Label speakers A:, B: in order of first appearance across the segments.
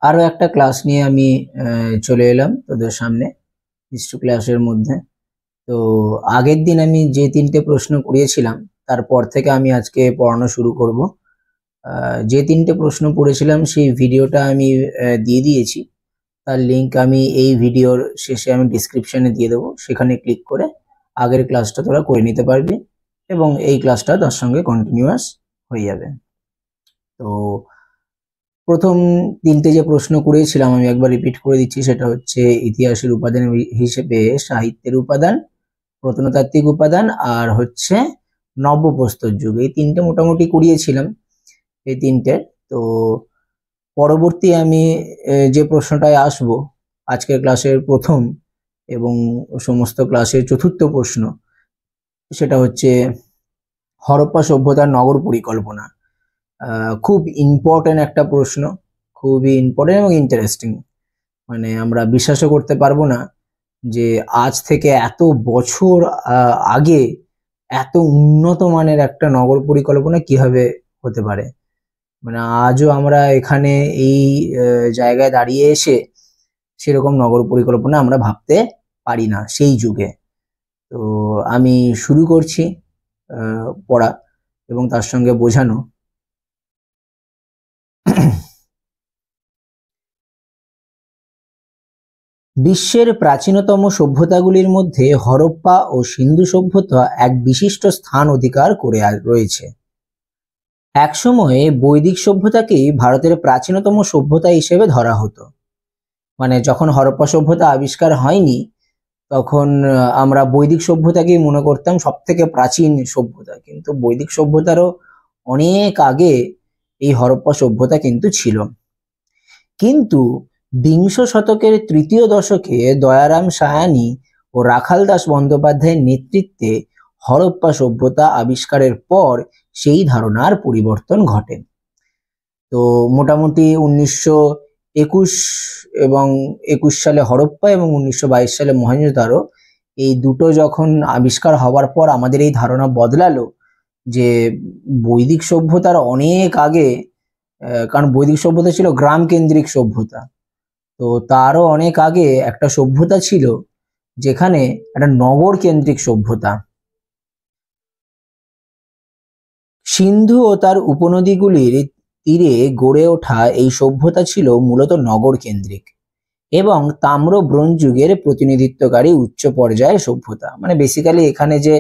A: আরো একটা ক্লাস নিয়ে আমি চলে এলাম তোদের সামনে হিস্ট্রি ক্লাসের মধ্যে। তো আগের দিন আমি যে 3টে প্রশ্ন করিয়েছিলাম তারপর থেকে আমি আজকে পড়ানো শুরু করব। যে 3টে প্রশ্ন পড়েছিলাম সেই ভিডিওটা আমি দিয়ে দিয়েছি। তার লিংক আমি এই ভিডিওর শেষে আমি ডিসক্রিপশনে দিয়ে দেবো, সেখানে ক্লিক করে আগের ক্লাসটা তোরা করে নিতে পারবি এবং এই ক্লাসটা তার সঙ্গে কন্টিনিউয়াস হয়ে যাবে। তো প্রথম 3টে যে প্রশ্ন করেছিলাম আমি একবার রিপিট করে দিচ্ছি, সেটা হচ্ছে ইতিহাসের উপাদান হিসেবে সাহিত্যের উপাদান, প্রত্নতাত্ত্বিক উপাদান আর হচ্ছে নব্যপ্রস্তর যুগ। এই 3টে মোটামুটি করিয়েছিলাম এই 3টে। তো পরবর্তী আমি যে প্রশ্নটায় আসবো আজকের ক্লাসের প্রথম এবং সমস্ত ক্লাসের চতুর্থ প্রশ্ন, সেটা হচ্ছে হরপ্পা সভ্যতার নগর পরিকল্পনা। খুব ইম্পর্টেন্ট একটা প্রশ্ন, খুবই ইম্পর্টেন্ট এবং ইন্টারেস্টিং। মানে আমরা বিশ্বাসও করতে পারবো না যে আজ থেকে এত বছর আগে এত উন্নত মানের একটা নগর পরিকল্পনা কিভাবে হতে পারে। মানে আজও আমরা এখানে এই জায়গায় দাঁড়িয়ে এসে সেরকম নগর পরিকল্পনা আমরা ভাবতে পারি না সেই যুগে। তো আমি শুরু করছি পড়া এবং তার সঙ্গে বোঝানো। বিশ্বের প্রাচীনতম সভ্যতাগুলির মধ্যে হরপ্পা ও সিন্ধু সভ্যতা এক বিশিষ্ট স্থান অধিকার করে রয়েছে। একসময়ে বৈদিক সভ্যতাকেই ভারতের প্রাচীনতম সভ্যতা হিসেবে ধরা হতো। মানে যখন হরপ্পা সভ্যতা আবিষ্কার হয়নি তখন আমরা বৈদিক সভ্যতাকেই মনে করতাম সব থেকে প্রাচীন সভ্যতা, কিন্তু বৈদিক সভ্যতারও অনেক আগে এই হরপ্পা সভ্যতা কিন্তু ছিল। কিন্তু বিংশ শতকের তৃতীয় দশকে দয়ারাম সায়ানী ও রাখাল দাস বন্দ্যোপাধ্যায়ের নেতৃত্বে হরপ্পা সভ্যতা আবিষ্কারের পর সেই ধারণার পরিবর্তন ঘটে। তো মোটামুটি 1921 এবং 21 সালে হরপ্পা এবং 1922 সালে মহেঞ্জোদারো, এই দুটো যখন আবিষ্কার হওয়ার পর আমাদের এই ধারণা বদলালো যে বৈদিক সভ্যতার অনেক আগে, কারণ বৈদিক সভ্যতা ছিল গ্রাম কেন্দ্রিক সভ্যতা, তো তারও অনেক আগে একটা সভ্যতা ছিল যেখানে একটা নগর কেন্দ্রিক সভ্যতা। সিন্ধু ও তার উপনদীগুলির তীরে গড়ে ওঠা এই সভ্যতা ছিল মূলত নগর কেন্দ্রিক এবং তাম্র ব্রোঞ্জ যুগের প্রতিনিধিত্বকারী উচ্চ পর্যায়ের সভ্যতা। মানে বেসিক্যালি এখানে যে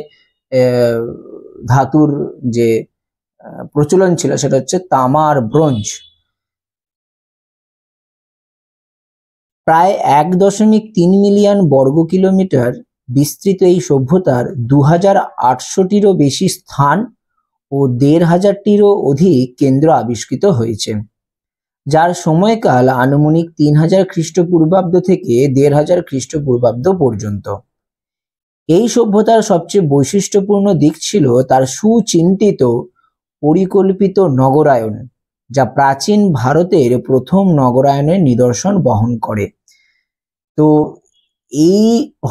A: ধাতুর যে প্রচলন ছিল সেটা হচ্ছে তামা আর ব্রোঞ্জ। প্রায় 1.3 মিলিয়ন বর্গ কিলোমিটার বিস্তৃত এই সভ্যতার 2800টিরও বেশি স্থান ও 1500টিরও অধিক কেন্দ্র আবিষ্কৃত হয়েছে, যার সময়কাল আনুমানিক 3000 খ্রিস্টপূর্বাব্দ থেকে 1500 খ্রিস্টপূর্বাব্দ পর্যন্ত। এই সভ্যতার সবচেয়ে বৈশিষ্ট্যপূর্ণ দিক ছিল তার সুচিন্তিত পরিকল্পিত নগরায়ন, যা প্রাচীন ভারতের প্রথম নগরায়নের নিদর্শন বহন করে। তো এই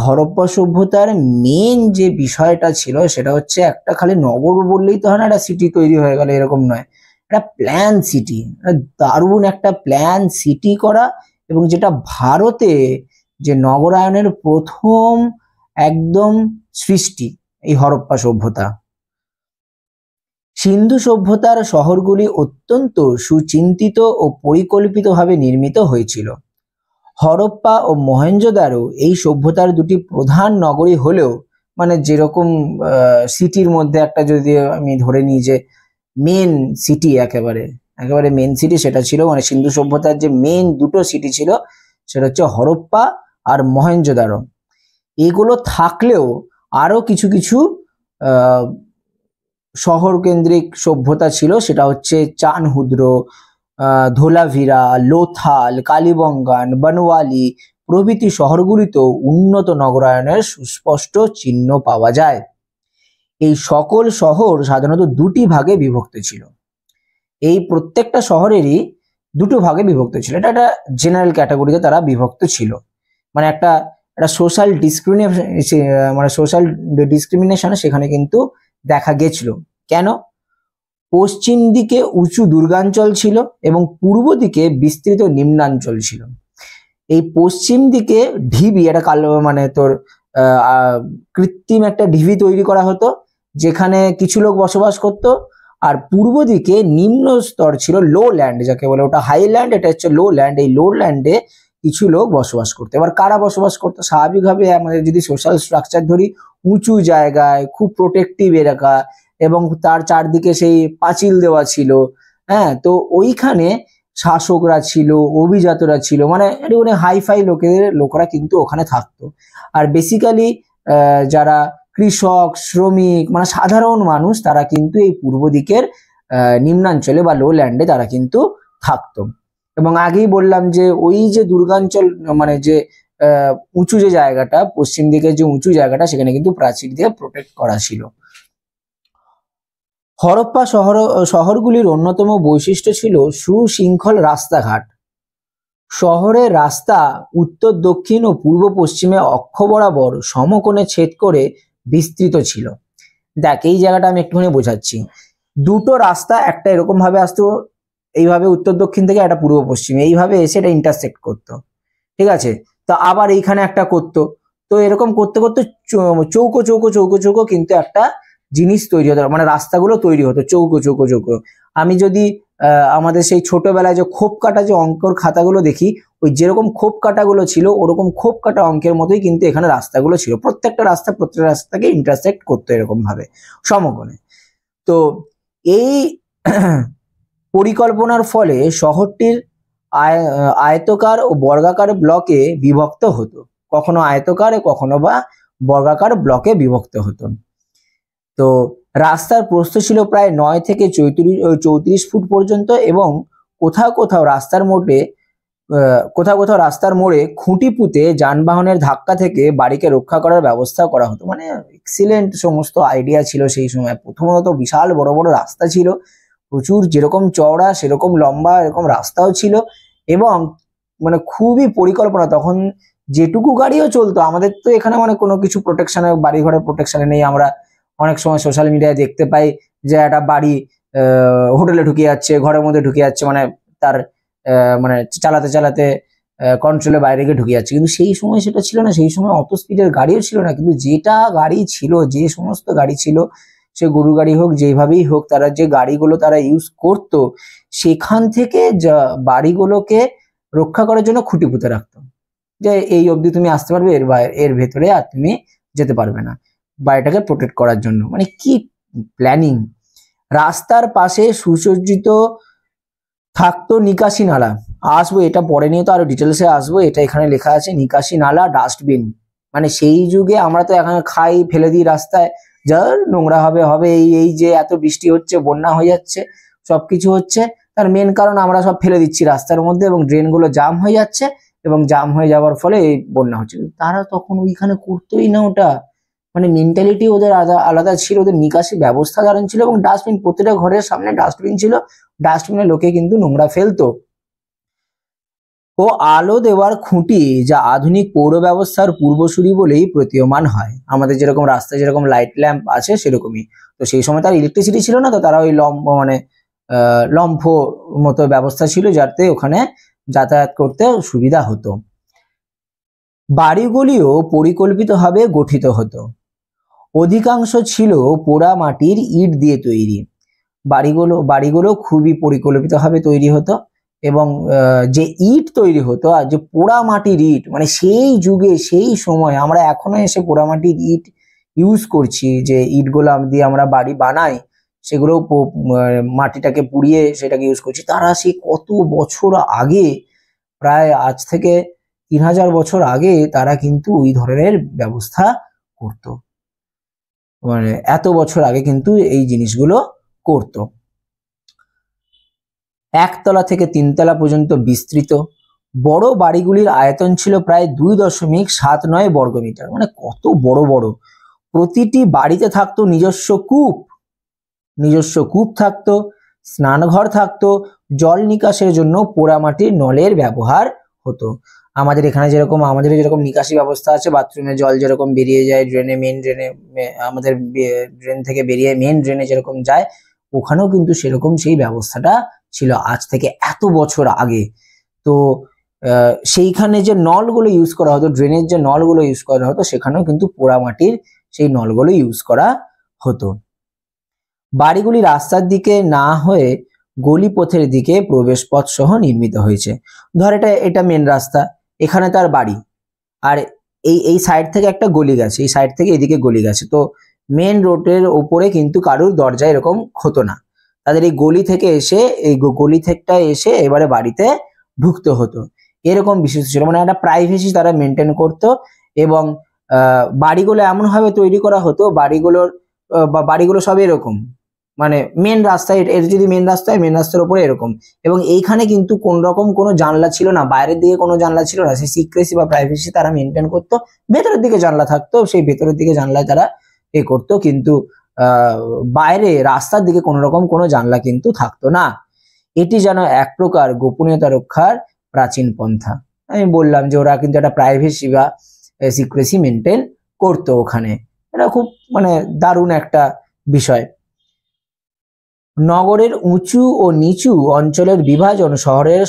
A: হরপ্পা সভ্যতার মেন যে বিষয়টা ছিল সেটা হচ্ছে একটা খালি নগর বললেই তো হয় না, একটা সিটি তৈরি হয়ে গেল এরকম নয়, একটা প্ল্যান সিটি, দারুণ একটা প্ল্যান সিটি করা, এবং যেটা ভারতে যে নগরায়নের প্রথম একদম সৃষ্টি এই হরপ্পা সভ্যতা। সিন্ধু সভ্যতার শহরগুলি অত্যন্ত সুচিন্তিত ও পরিকল্পিতভাবে নির্মিত হয়েছিল। হরপ্পা ও মহেঞ্জোদারো এই সভ্যতার দুটি প্রধান নগরী হলেও, মানে যেরকম সিটির মধ্যে একটা যদি আমি ধরে নিই যে মেন সিটি, একেবারে মেন সিটি সেটা ছিল, মানে সিন্ধু সভ্যতার যে মেন দুটো সিটি ছিল সেটা হচ্ছে হরপ্পা আর মহেঞ্জোদারো। এগুলো থাকলেও আরো কিছু কিছু শহর কেন্দ্রিক সভ্যতা ছিল, সেটা হচ্ছে চানহুদ্র, ধোলাভিরা, লোথাল, কালীবঙ্গান, বনওয়ালি প্রভৃতি শহরগুলিতেও উন্নত নগরায়নের সুস্পষ্ট চিহ্ন পাওয়া যায়। এই সকল শহর সাধারণত দুটি ভাগে বিভক্ত ছিল। এই প্রত্যেকটা শহরেরই দুটো ভাগে বিভক্ত ছিল, এটা একটা জেনারেল ক্যাটাগরিতে তারা বিভক্ত ছিল। মানে একটা সোশ্যাল ডিসক্রিমিনেশন সেখানে কিন্তু দেখা গেছিল। কেন? পশ্চিম দিকে উঁচু দুর্গাঞ্চল ছিল এবং পূর্ব দিকে বিস্তৃত নিম্নাঞ্চল ছিল। এই পশ্চিম দিকে ঢিবি, একটা কালো মানে তোর কৃত্রিম একটা ঢিবি তৈরি করা হতো যেখানে কিছু লোক বসবাস করত। আর পূর্ব দিকে নিম্ন স্তর ছিল, লো ল্যান্ড যাকে বলে, ওটা হাইল্যান্ড, এটা হচ্ছে লো ল্যান্ড। এই লো ল্যান্ডে কিছু লোক বসবাস করতো। এবার কারা বসবাস করতো? স্বাভাবিকভাবে আমাদের যদি সোশ্যাল স্ট্রাকচার ধরি, উঁচু জায়গায়, খুব প্রোটেক্টিভ এলাকা এবং তার চারদিকে সেই পাঁচিল দেওয়া ছিল। হ্যাঁ, তো ওইখানে শাসকরা ছিল, অভিজাতরা ছিল, মানে হাইফাই লোকরা কিন্তু ওখানে থাকতো। আর বেসিক্যালি যারা কৃষক, শ্রমিক, মানে সাধারণ মানুষ, তারা কিন্তু এই পূর্ব দিকের নিম্নাঞ্চলে বা লো ল্যান্ডে তারা কিন্তু থাকতো। এবং আগেই বললাম যে ওই যে দুর্গাঞ্চল, মানে যে উঁচু যে জায়গাটা, পশ্চিম দিকের যে উঁচু জায়গাটা, সেখানে কিন্তু প্রাচীর দিয়ে প্রোটেক্ট করা ছিল। হরপ্পা শহরগুলির অন্যতম বৈশিষ্ট্য ছিল সুশৃঙ্খল রাস্তাঘাট। শহরের রাস্তা উত্তর, দক্ষিণ ও পূর্ব পশ্চিমে অক্ষ বরাবর সমকোণে ছেদ করে বিস্তৃত ছিল। দেখ, এই জায়গাটা আমি একটুখানি বোঝাচ্ছি। দুটো রাস্তা, একটা এরকম ভাবে আসতো এইভাবে উত্তর দক্ষিণ থেকে, একটা পূর্ব পশ্চিমে এইভাবে এসে এটা ইন্টারসেক্ট করতো, ঠিক আছে? তো আবার এইখানে একটা করতো। তো এরকম করতে করতে চৌকো চৌকো চৌকো চৌকো কিন্তু একটা জিনিস তৈরি হতো, মানে রাস্তাগুলো তৈরি হতো চৌকো চৌকো চৌকো। আমি যদি আমাদের সেই ছোটবেলায় যে খোপ কাটা যে অঙ্কর খাতাগুলো দেখি, ওই যেরকম খোপ কাটাগুলো ছিল ওরকম খোপ কাটা অঙ্কের মতোই কিন্তু এখানে রাস্তাগুলো ছিল। প্রত্যেকটা রাস্তাকে ইন্টারসেক্ট করতো এরকম ভাবে সমকোণে। তো এই পরিকল্পনার ফলে শহরটির আয়তকার ও বর্গাকার ব্লকে বিভক্ত হতো। কখনো আয়তকার, কখনো বা বর্গাকার ব্লকে বিভক্ত হতো। তো রাস্তার প্রস্থ ছিল প্রায় 9 থেকে 34 ফুট পর্যন্ত এবং কোথাও কোথাও রাস্তার মোড়ে খুঁটি পুঁতে যানবাহনের ধাক্কা থেকে বাড়িকে রক্ষা করার ব্যবস্থা করা হতো। মানে এক্সিলেন্ট সমস্ত আইডিয়া ছিল সেই সময়। প্রথমত বিশাল বড় বড় রাস্তা ছিল, প্রচুর, যেরকম চওড়া সেরকম লম্বা এরকম রাস্তাও ছিল এবং মানে খুবই পরিকল্পনা। তখন যেটুকু গাড়িও চলতো, আমাদের তো এখানে মানে কোনো কিছু প্রোটেকশনে, বাড়ি ঘরের প্রোটেকশনে নেই। আমরা অনেক সময় সোশ্যাল মিডিয়ায় দেখতে পাই যে একটা বাড়ি হোটেলে ঢুকে যাচ্ছে, ঘরের মধ্যে ঢুকে যাচ্ছে, মানে তার মানে চালাতে চালাতে কন্ট্রোলের বাইরে গিয়ে ঢুকে যাচ্ছে। কিন্তু সেই সময় সেটা ছিল না। সেই সময় অত স্পিডের গাড়িও ছিল না। কিন্তু যেটা গাড়ি ছিল, যে সমস্ত গাড়ি ছিল, সে গরু গাড়ি হোক, যেভাবেই হোক, তারা যে গাড়িগুলো তারা ইউজ করতো, সেখান থেকে বাড়িগুলোকে রক্ষা করার জন্য খুঁটি পুঁতে রাখতো যে এই অবধি তুমি আসতে পারবে, এর ভেতরে আর তুমি যেতে পারবে না, বাড়িটাকে প্রোটেক্ট করার জন্য। মানে কি প্ল্যানিং! রাস্তার পাশে সুসজ্জিত থাকতো নিকাশি নালা। আসবো, এটা পরে নিয়ে তো আরো ডিটেলসে আসবো। এটা এখানে লেখা আছে নিকাশি নালা, ডাস্টবিন। মানে সেই যুগে আমরা তো এখানে খাই, ফেলে দিই রাস্তায়, যা নোংরা হবে হবে। এই যে এত বৃষ্টি হচ্ছে, বন্যা হয়ে যাচ্ছে, সবকিছু হচ্ছে, তার মেন কারণ আমরা সব ফেলে দিচ্ছি রাস্তার মধ্যে এবং ড্রেনগুলো জাম হয়ে যাচ্ছে এবং জাম হয়ে যাওয়ার ফলে এই বন্যা হচ্ছে। তারা তখন ওইখানে করতোই না ওটা। মানে মেন্টালিটি ওদের আলাদা ছিল, ওদের নিকাশি ব্যবস্থা দারুণ ছিল এবং ডাস্টবিন, প্রতিটা ঘরের সামনে ডাস্টবিন ছিল। ডাস্টবিনে লোকে কিন্তু নোংরা ফেলতো। ও আলো দেওয়ার খুঁটি, যা আধুনিক পৌর ব্যবস্থার পূর্বসূরি বলেই প্রতীয়মান হয়। আমাদের যেরকম রাস্তায় যেরকম লাইট ল্যাম্প আছে সেরকমই। তো সেই সময় তার ইলেকট্রিসিটি ছিল না, তো তারা ওই লম্ফ মতো ব্যবস্থা ছিল, যাতে ওখানে যাতায়াত করতে সুবিধা হতো। বাড়িগুলিও পরিকল্পিতভাবে গঠিত হতো। অধিকাংশ ছিল পোড়া মাটির ইট দিয়ে তৈরি। বাড়িগুলো খুবই পরিকল্পিতভাবে তৈরি হতো এবং যে ইট তৈরি হতো, আর যে পোড়া মাটির ইট, মানে সেই যুগে সেই সময় আমরা এখনো এসে পোড়া মাটির ইট ইউজ করছি, যে ইটগুলো দিয়ে আমরা বাড়ি বানাই, সেগুলো মাটিটাকে পুড়িয়ে সেটাকে ইউজ করছি। তারা সে কত বছর আগে, প্রায় আজ থেকে 3000 বছর আগে তারা কিন্তু ওই ধরনের ব্যবস্থা করতো। মানে এত বছর আগে কিন্তু এই জিনিসগুলো করতো। একতলা থেকে 3 তলা পর্যন্ত বিস্তৃত বড় বাড়িগুলির আয়তন ছিল প্রায় 2.79 বর্গমিটার। মানে কত বড় বড়! প্রতিটি বাড়িতে থাকতো নিজস্ব কূপ থাকতো, স্নানঘর থাকতো, জল নিকাশের জন্য পোড়ামাটির নলের ব্যবহার হতো। আমাদের এখানে যেরকম নিকাশি ব্যবস্থা আছে, বাথরুমে জল যেরকম বেরিয়ে যায় ড্রেনে, মেন ড্রেনে, আমাদের ড্রেন থেকে বেরিয়ে মেন ড্রেনে যেরকম যায়, ওখানেও কিন্তু সেরকম সেই ব্যবস্থাটা ছিল আজ থেকে এত বছর আগে। তো সেইখানে যে নলগুলো ইউজ করা হতো, ড্রেনের যে নলগুলো ইউজ করা হতো, সেখানেও কিন্তু পোড়ামাটির সেই নলগুলো ইউজ করা হতো। বাড়িগুলি রাস্তার দিকে না হয়ে গলিপথের দিকে প্রবেশ পথ সহ নির্মিত হয়েছে। ধর এটা মেন রাস্তা, এখানে তার বাড়ি, আর এই সাইড থেকে একটা গলি গেছে, এই সাইড থেকে এদিকে গলি গেছে। তো মেন রোডের ওপরে কিন্তু কারুর দরজা এরকম হতো না, তাদের এই গলি থেকে এসে এই গলি থেকে এসে এবারে বাড়িতে ঢুকতে হতো, এরকম বিষয় ছিল। মানে একটা প্রাইভেসি তারা মেনটেন করতো। এবং বাড়িগুলো এমন ভাবে তৈরি করা হতো, বাড়িগুলো সব এরকম, মানে মেন রাস্তায়, এটা যদি মেন রাস্তা হয় মেন রাস্তার উপরে এরকম। এবং এইখানে কিন্তু কোন রকম কোনো জানলা ছিল না, বাইরের দিকে কোনো জানলা ছিল না। সেই সিক্রেসি বা প্রাইভেসি তারা মেনটেন করতো। ভেতরের দিকে জানলা থাকতো, সেই ভেতরের দিকে জানলায় তারা করতো, কিন্তু বাইরে রাস্তার দিকে কোনো রকম কোনো জানলা কিন্তু থাকতো না। এটি যেন এক প্রকার গোপনীয়তা রক্ষার প্রাচীন পন্থা। আমি বললাম যে ওরা কিন্তু একটা প্রাইভেসি বা সিক্রেসি মেনটেন করতো ওখানে। এটা খুব মানে দারুণ একটা বিষয়। নগরের উঁচু ও নিচু অঞ্চলের বিভাজন শহরের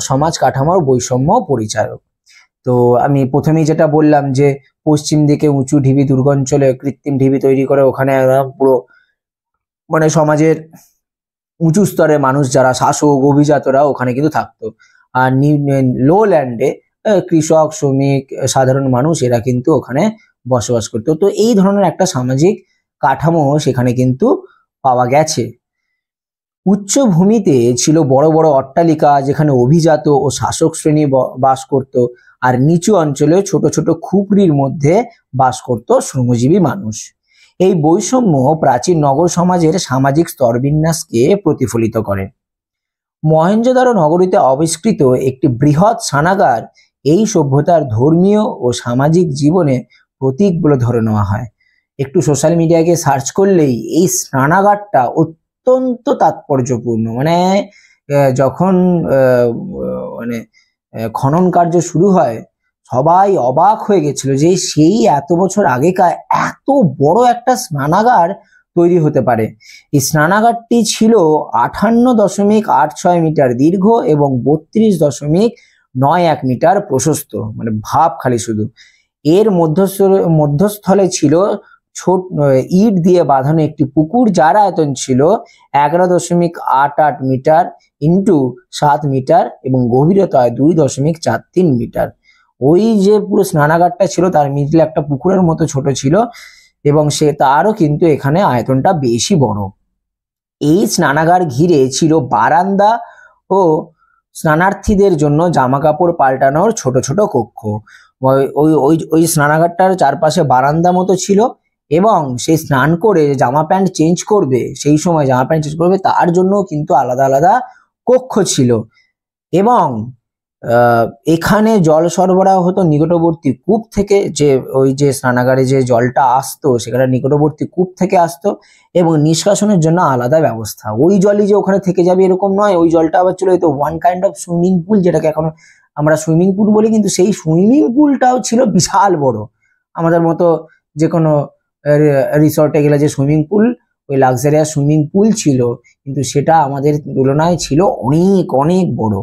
A: সমাজ কাঠামোর বৈষম্য পরিচায়ক। তো আমি প্রথমেই যেটা বললাম যে পশ্চিম দিকে উঁচু ঢিবি, দুর্গাঞ্চলে কৃত্রিম ঢিবি তৈরি করে ওখানে পুরো মানে সমাজের উঁচু স্তরে মানুষ যারা শাসক অভিজাতরা ওখানে কিন্তু থাকতো। আর লো ল্যান্ডে কৃষক, শ্রমিক, সাধারণ মানুষ এরা কিন্তু ওখানে বসবাস করতো। তো এই ধরনের একটা সামাজিক কাঠামো সেখানে কিন্তু পাওয়া গেছে। উচ্চ ভূমিতে ছিল বড় বড় অট্টালিকা যেখানে অভিজাত ও শাসক শ্রেণী বাস করত, আর নিচু অঞ্চলে ছোট ছোট খুপরির মধ্যে বাস করত শ্রমজীবী মানুষ। এই বৈষম্য প্রাচীন নগর সমাজের সামাজিক স্তরবিন্যাসকে প্রতিফলিত করে। মহেঞ্জোদারো নগরীতে আবিষ্কৃত একটি বৃহৎ স্নানাগার এই সভ্যতার ধর্মীয় ও সামাজিক জীবনে প্রতীক বলে ধরে নেওয়া হয়। একটু সোশ্যাল মিডিয়াকে সার্চ করলেই এই স্নানাগারটা অত্যন্ত তাৎপর্যপূর্ণ। মানে যখন মানে খনন কার্য শুরু হয় সবাই অবাক হয়ে গেছিল যে সেই এত বছর আগেকার এত বড় একটা স্নানাগার তৈরি হতে পারে। এই স্নানাগারটি ছিল 58.86 মিটার দীর্ঘ এবং 32.91 মিটার প্রশস্ত। মানে ভাব খালি শুধু। এর মধ্যস্থলে ছিল ছোট ইট দিয়ে বাঁধানো একটি পুকুর, যার আয়তন ছিল 11.88 মিটার ইন্টু 7 মিটার এবং গভীরতা 2.43 মিটার। ওই যে পুরো স্নানাগারটা ছিল তার মিডলে একটা পুকুরের মতো ছোট ছিল, এবং সে তারও কিন্তু এখানে আয়তনটা বেশি বড়। এই স্নানাগার ঘিরে ছিল বারান্দা ও স্নানার্থীদের জন্য জামা কাপড় পাল্টানোর ছোট ছোট কক্ষ। ওই স্নানাগারটার চারপাশে বারান্দা মতো ছিল, এবং সেই স্নান করে জামা প্যান্ট চেঞ্জ করবে, সেই সময় জামা প্যান্ট চেঞ্জ করবে তার জন্য কিন্তু আলাদা আলাদা কক্ষ ছিল। এবং এখানে জল সরবরাহ হতো নিকটবর্তী কূপ থেকে, যে ওই যে স্নানাগারে যে জলটা আসতো সেখানে নিকটবর্তী কূপ থেকে আসতো, এবং নিষ্কাশনের জন্য আলাদা ব্যবস্থা। ওই জলই যে ওখানে থেকে যাবে এরকম নয়, ওই জলটা আবার চলে যেত one kind of swimming pool, যেটাকে এখন আমরা সুইমিং পুল বলি, কিন্তু সেই সুইমিং পুলটাও ছিল বিশাল বড়। আমাদের মতো যে কোনো রিসর্টে গেলে যে সুইমিং পুল, ওই লাক্সারিয়াস সুইমিং পুল ছিল, কিন্তু সেটা আমাদের তুলনায় ছিল অনেক অনেক বড়।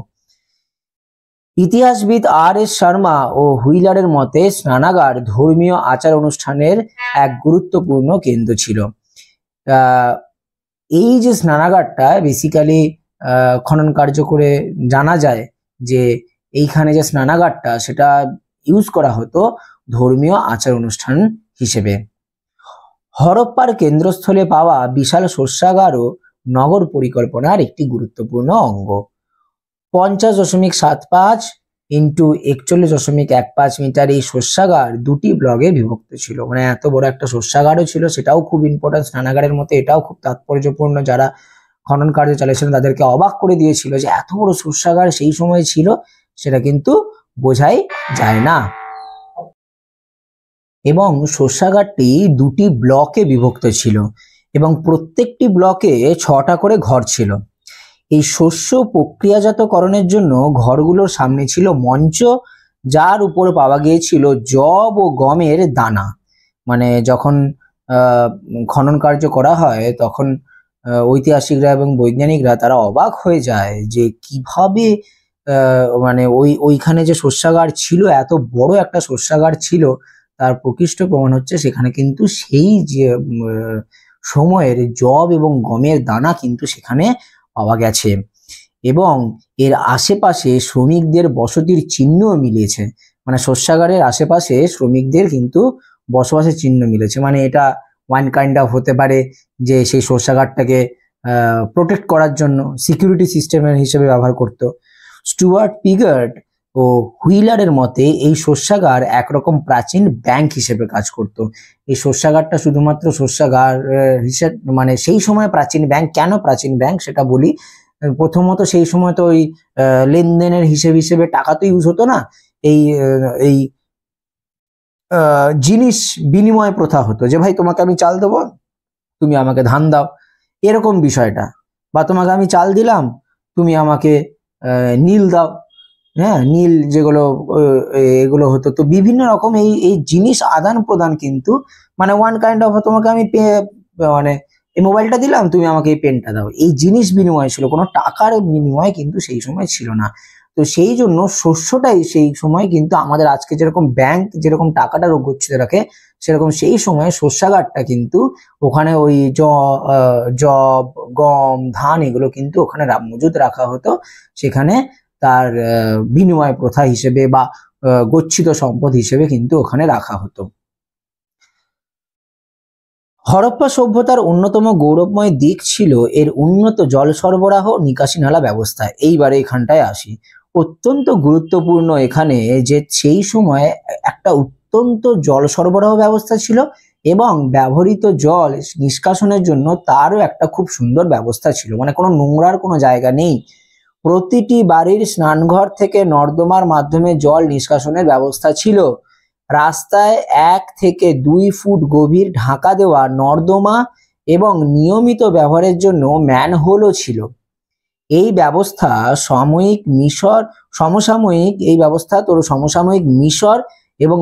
A: ইতিহাসবিদ আর.এস. শর্মা ও হুইলারের মতে স্নানাগার ধর্মীয় আচার অনুষ্ঠানের এক গুরুত্বপূর্ণ কেন্দ্র ছিল। এই যে স্নানাগারটা বেসিক্যালি খনন কার্য করে জানা যায় যে এইখানে যে স্নানাগারটা সেটা ইউজ করা হতো ধর্মীয় আচার অনুষ্ঠান হিসেবে। হরপ্পার কেন্দ্রস্থলে পাওয়া বিশাল শস্যাগারও নগর পরিকল্পনার একটি গুরুত্বপূর্ণ অঙ্গ। 50.75 ইন্টু 41.15 মিটার এই শস্যাগার দুটি ব্লকে বিভক্ত ছিল। মানে এত বড় একটা শস্যাগারও ছিল, সেটাও খুব ইম্পর্টেন্ট। স্নানাগারের মতো এটাও খুব তাৎপর্যপূর্ণ। যারা খনন কার্য চালিয়েছিলেন তাদেরকে অবাক করে দিয়েছিল যে এত বড় শস্যাগার সেই সময় ছিল, সেটা কিন্তু বোঝাই যায় না। এবং শস্যাগারটি দুটি ব্লকে বিভক্ত ছিল, এবং প্রত্যেকটি ব্লকে 6টা করে ঘর ছিল। এই শস্য প্রক্রিয়াজাতকরণের জন্য ঘরগুলোর সামনে ছিল মঞ্চ, যার উপর পাওয়া গিয়েছিল যব ও গমের দানা। মানে যখন খনন কার্য করা হয় তখন ঐতিহাসিকরা এবং বৈজ্ঞানিকরা তারা অবাক হয়ে যায় যে কিভাবে মানে ওইখানে যে শস্যাগার ছিল, এত বড় একটা শস্যাগার ছিল, তার প্রকৃষ্ট প্রমাণ হচ্ছে সেখানে কিন্তু সেই যে সময়ের যব এবং গমের দানা কিন্তু সেখানে পাওয়া গেছে এবং এর আশেপাশে শ্রমিকদের বসতির চিহ্নও মিলেছে। মানে শস্যাগারের আশেপাশে শ্রমিকদের কিন্তু বসবাসের চিহ্ন মিলেছে। মানে এটা ওয়ান কাইন্ড অফ হতে পারে যে সেই শস্যাগারটাকে প্রোটেক্ট করার জন্য সিকিউরিটি সিস্টেমের হিসেবে ব্যবহার করত। স্টুয়ার্ট পিগার্ট ও হুইলারের মতে এই শস্যাগার একরকম প্রাচীন ব্যাংক হিসেবে কাজ করত। এই শস্যাগারটা শুধুমাত্র শস্যাগার হিসেবে, মানে সেই সময় প্রাচীন ব্যাংক, কেন প্রাচীন ব্যাংক সেটা বলি। প্রথমত সেই সময় তো ওই লেনদেনের হিসেবে টাকা তো ইউজ হতো না, এই এই জিনিস বিনিময় প্রথা হতো যে ভাই তোমাকে আমি চাল দেবো, তুমি আমাকে ধান দাও, এরকম বিষয়টা। বা তোমাকে আমি চাল দিলাম, তুমি আমাকে নীল দাও, হ্যাঁ নীল যেগুলো এগুলো হতো। তো বিভিন্ন রকম এই জিনিস আদান প্রদান কিন্তু মানে ওয়ান কাইন্ড অফ, তোমাকে আমি মানে এই মোবাইলটা দিলাম, তুমি আমাকে এই পেনটা দাও, এই জিনিস বিনিময় ছিল, কোনো টাকার বিনিময় কিন্তু সেই সময় ছিল না। তো সেই জন্য শস্যটাই সেই সময় কিন্তু আমাদের আজকে যেরকম ব্যাংক যেরকম টাকাটা গচ্ছিত রাখে, সেরকম সেই সময় শস্যাগারটা কিন্তু ওখানে ওই জব, গম, ধান এগুলো কিন্তু ওখানে মজুদ রাখা হতো, সেখানে তার বিনিময় প্রথা হিসেবে বা গচ্ছিত সম্পদ হিসেবে কিন্তু ওখানে রাখা হতো। হরপ্পা সভ্যতার অন্যতম গৌরবময় দিক ছিল এর উন্নত জল সরবরাহ নিকাশি নালা ব্যবস্থা। এইবারে এখানটায় আসি। অত্যন্ত গুরুত্বপূর্ণ এখানে যে সেই সময় একটা অত্যন্ত জল সরবরাহ ব্যবস্থা ছিল এবং ব্যবহৃত জল নিষ্কাশনের জন্য তারও একটা খুব সুন্দর ব্যবস্থা ছিল। মানে কোনো নোংরার কোনো জায়গা নেই। প্রতিটি বাড়ির স্নানঘর থেকে নর্দমার মাধ্যমে জল নিষ্কাশনের ব্যবস্থা ছিল। রাস্তায় 1 থেকে 2 ফুট গভীর ঢাকা দেওয়া নর্দমা এবং নিয়মিত ব্যবহারের জন্য ম্যানহোলও ছিল। এই ব্যবস্থা সমসাময়িক মিশর এবং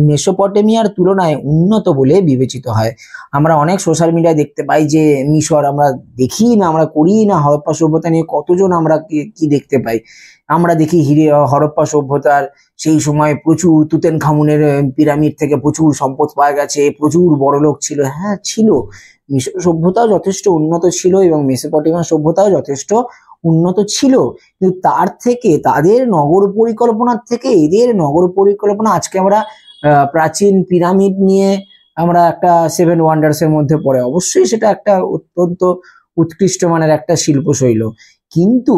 A: মেসোপটেমিয়ার তুলনায় উন্নত বলে বিবেচিত হয়। আমরা অনেক সোশ্যাল মিডিয়ায় দেখতে পাই যে মিশর আমরা দেখি না, আমরা করি না, হরপ্পা সভ্যতা নিয়ে কতজন আমরা কি দেখতে পাই। আমরা দেখি হরপ্পা সভ্যতার সেই সময় প্রচুর তুতেনখামুনের পিরামিড থেকে প্রচুর সম্পদ পাওয়া গেছে, প্রচুর বড়লোক ছিল। হ্যাঁ ছিল, মিশর সভ্যতাও যথেষ্ট উন্নত ছিল এবং মেসোপটেমিয়া সভ্যতাও যথেষ্ট উন্নত ছিল, কিন্তু তার থেকে তাদের নগর পরিকল্পনার থেকে এদের নগর পরিকল্পনা, আজকে আমরা প্রাচীন পিরামিড নিয়ে আমরা একটা 7 ওয়ান্ডার্স এর মধ্যে পড়ে, অবশ্যই সেটা একটা অত্যন্ত উৎকৃষ্ট মানের একটা শিল্পশৈল, কিন্তু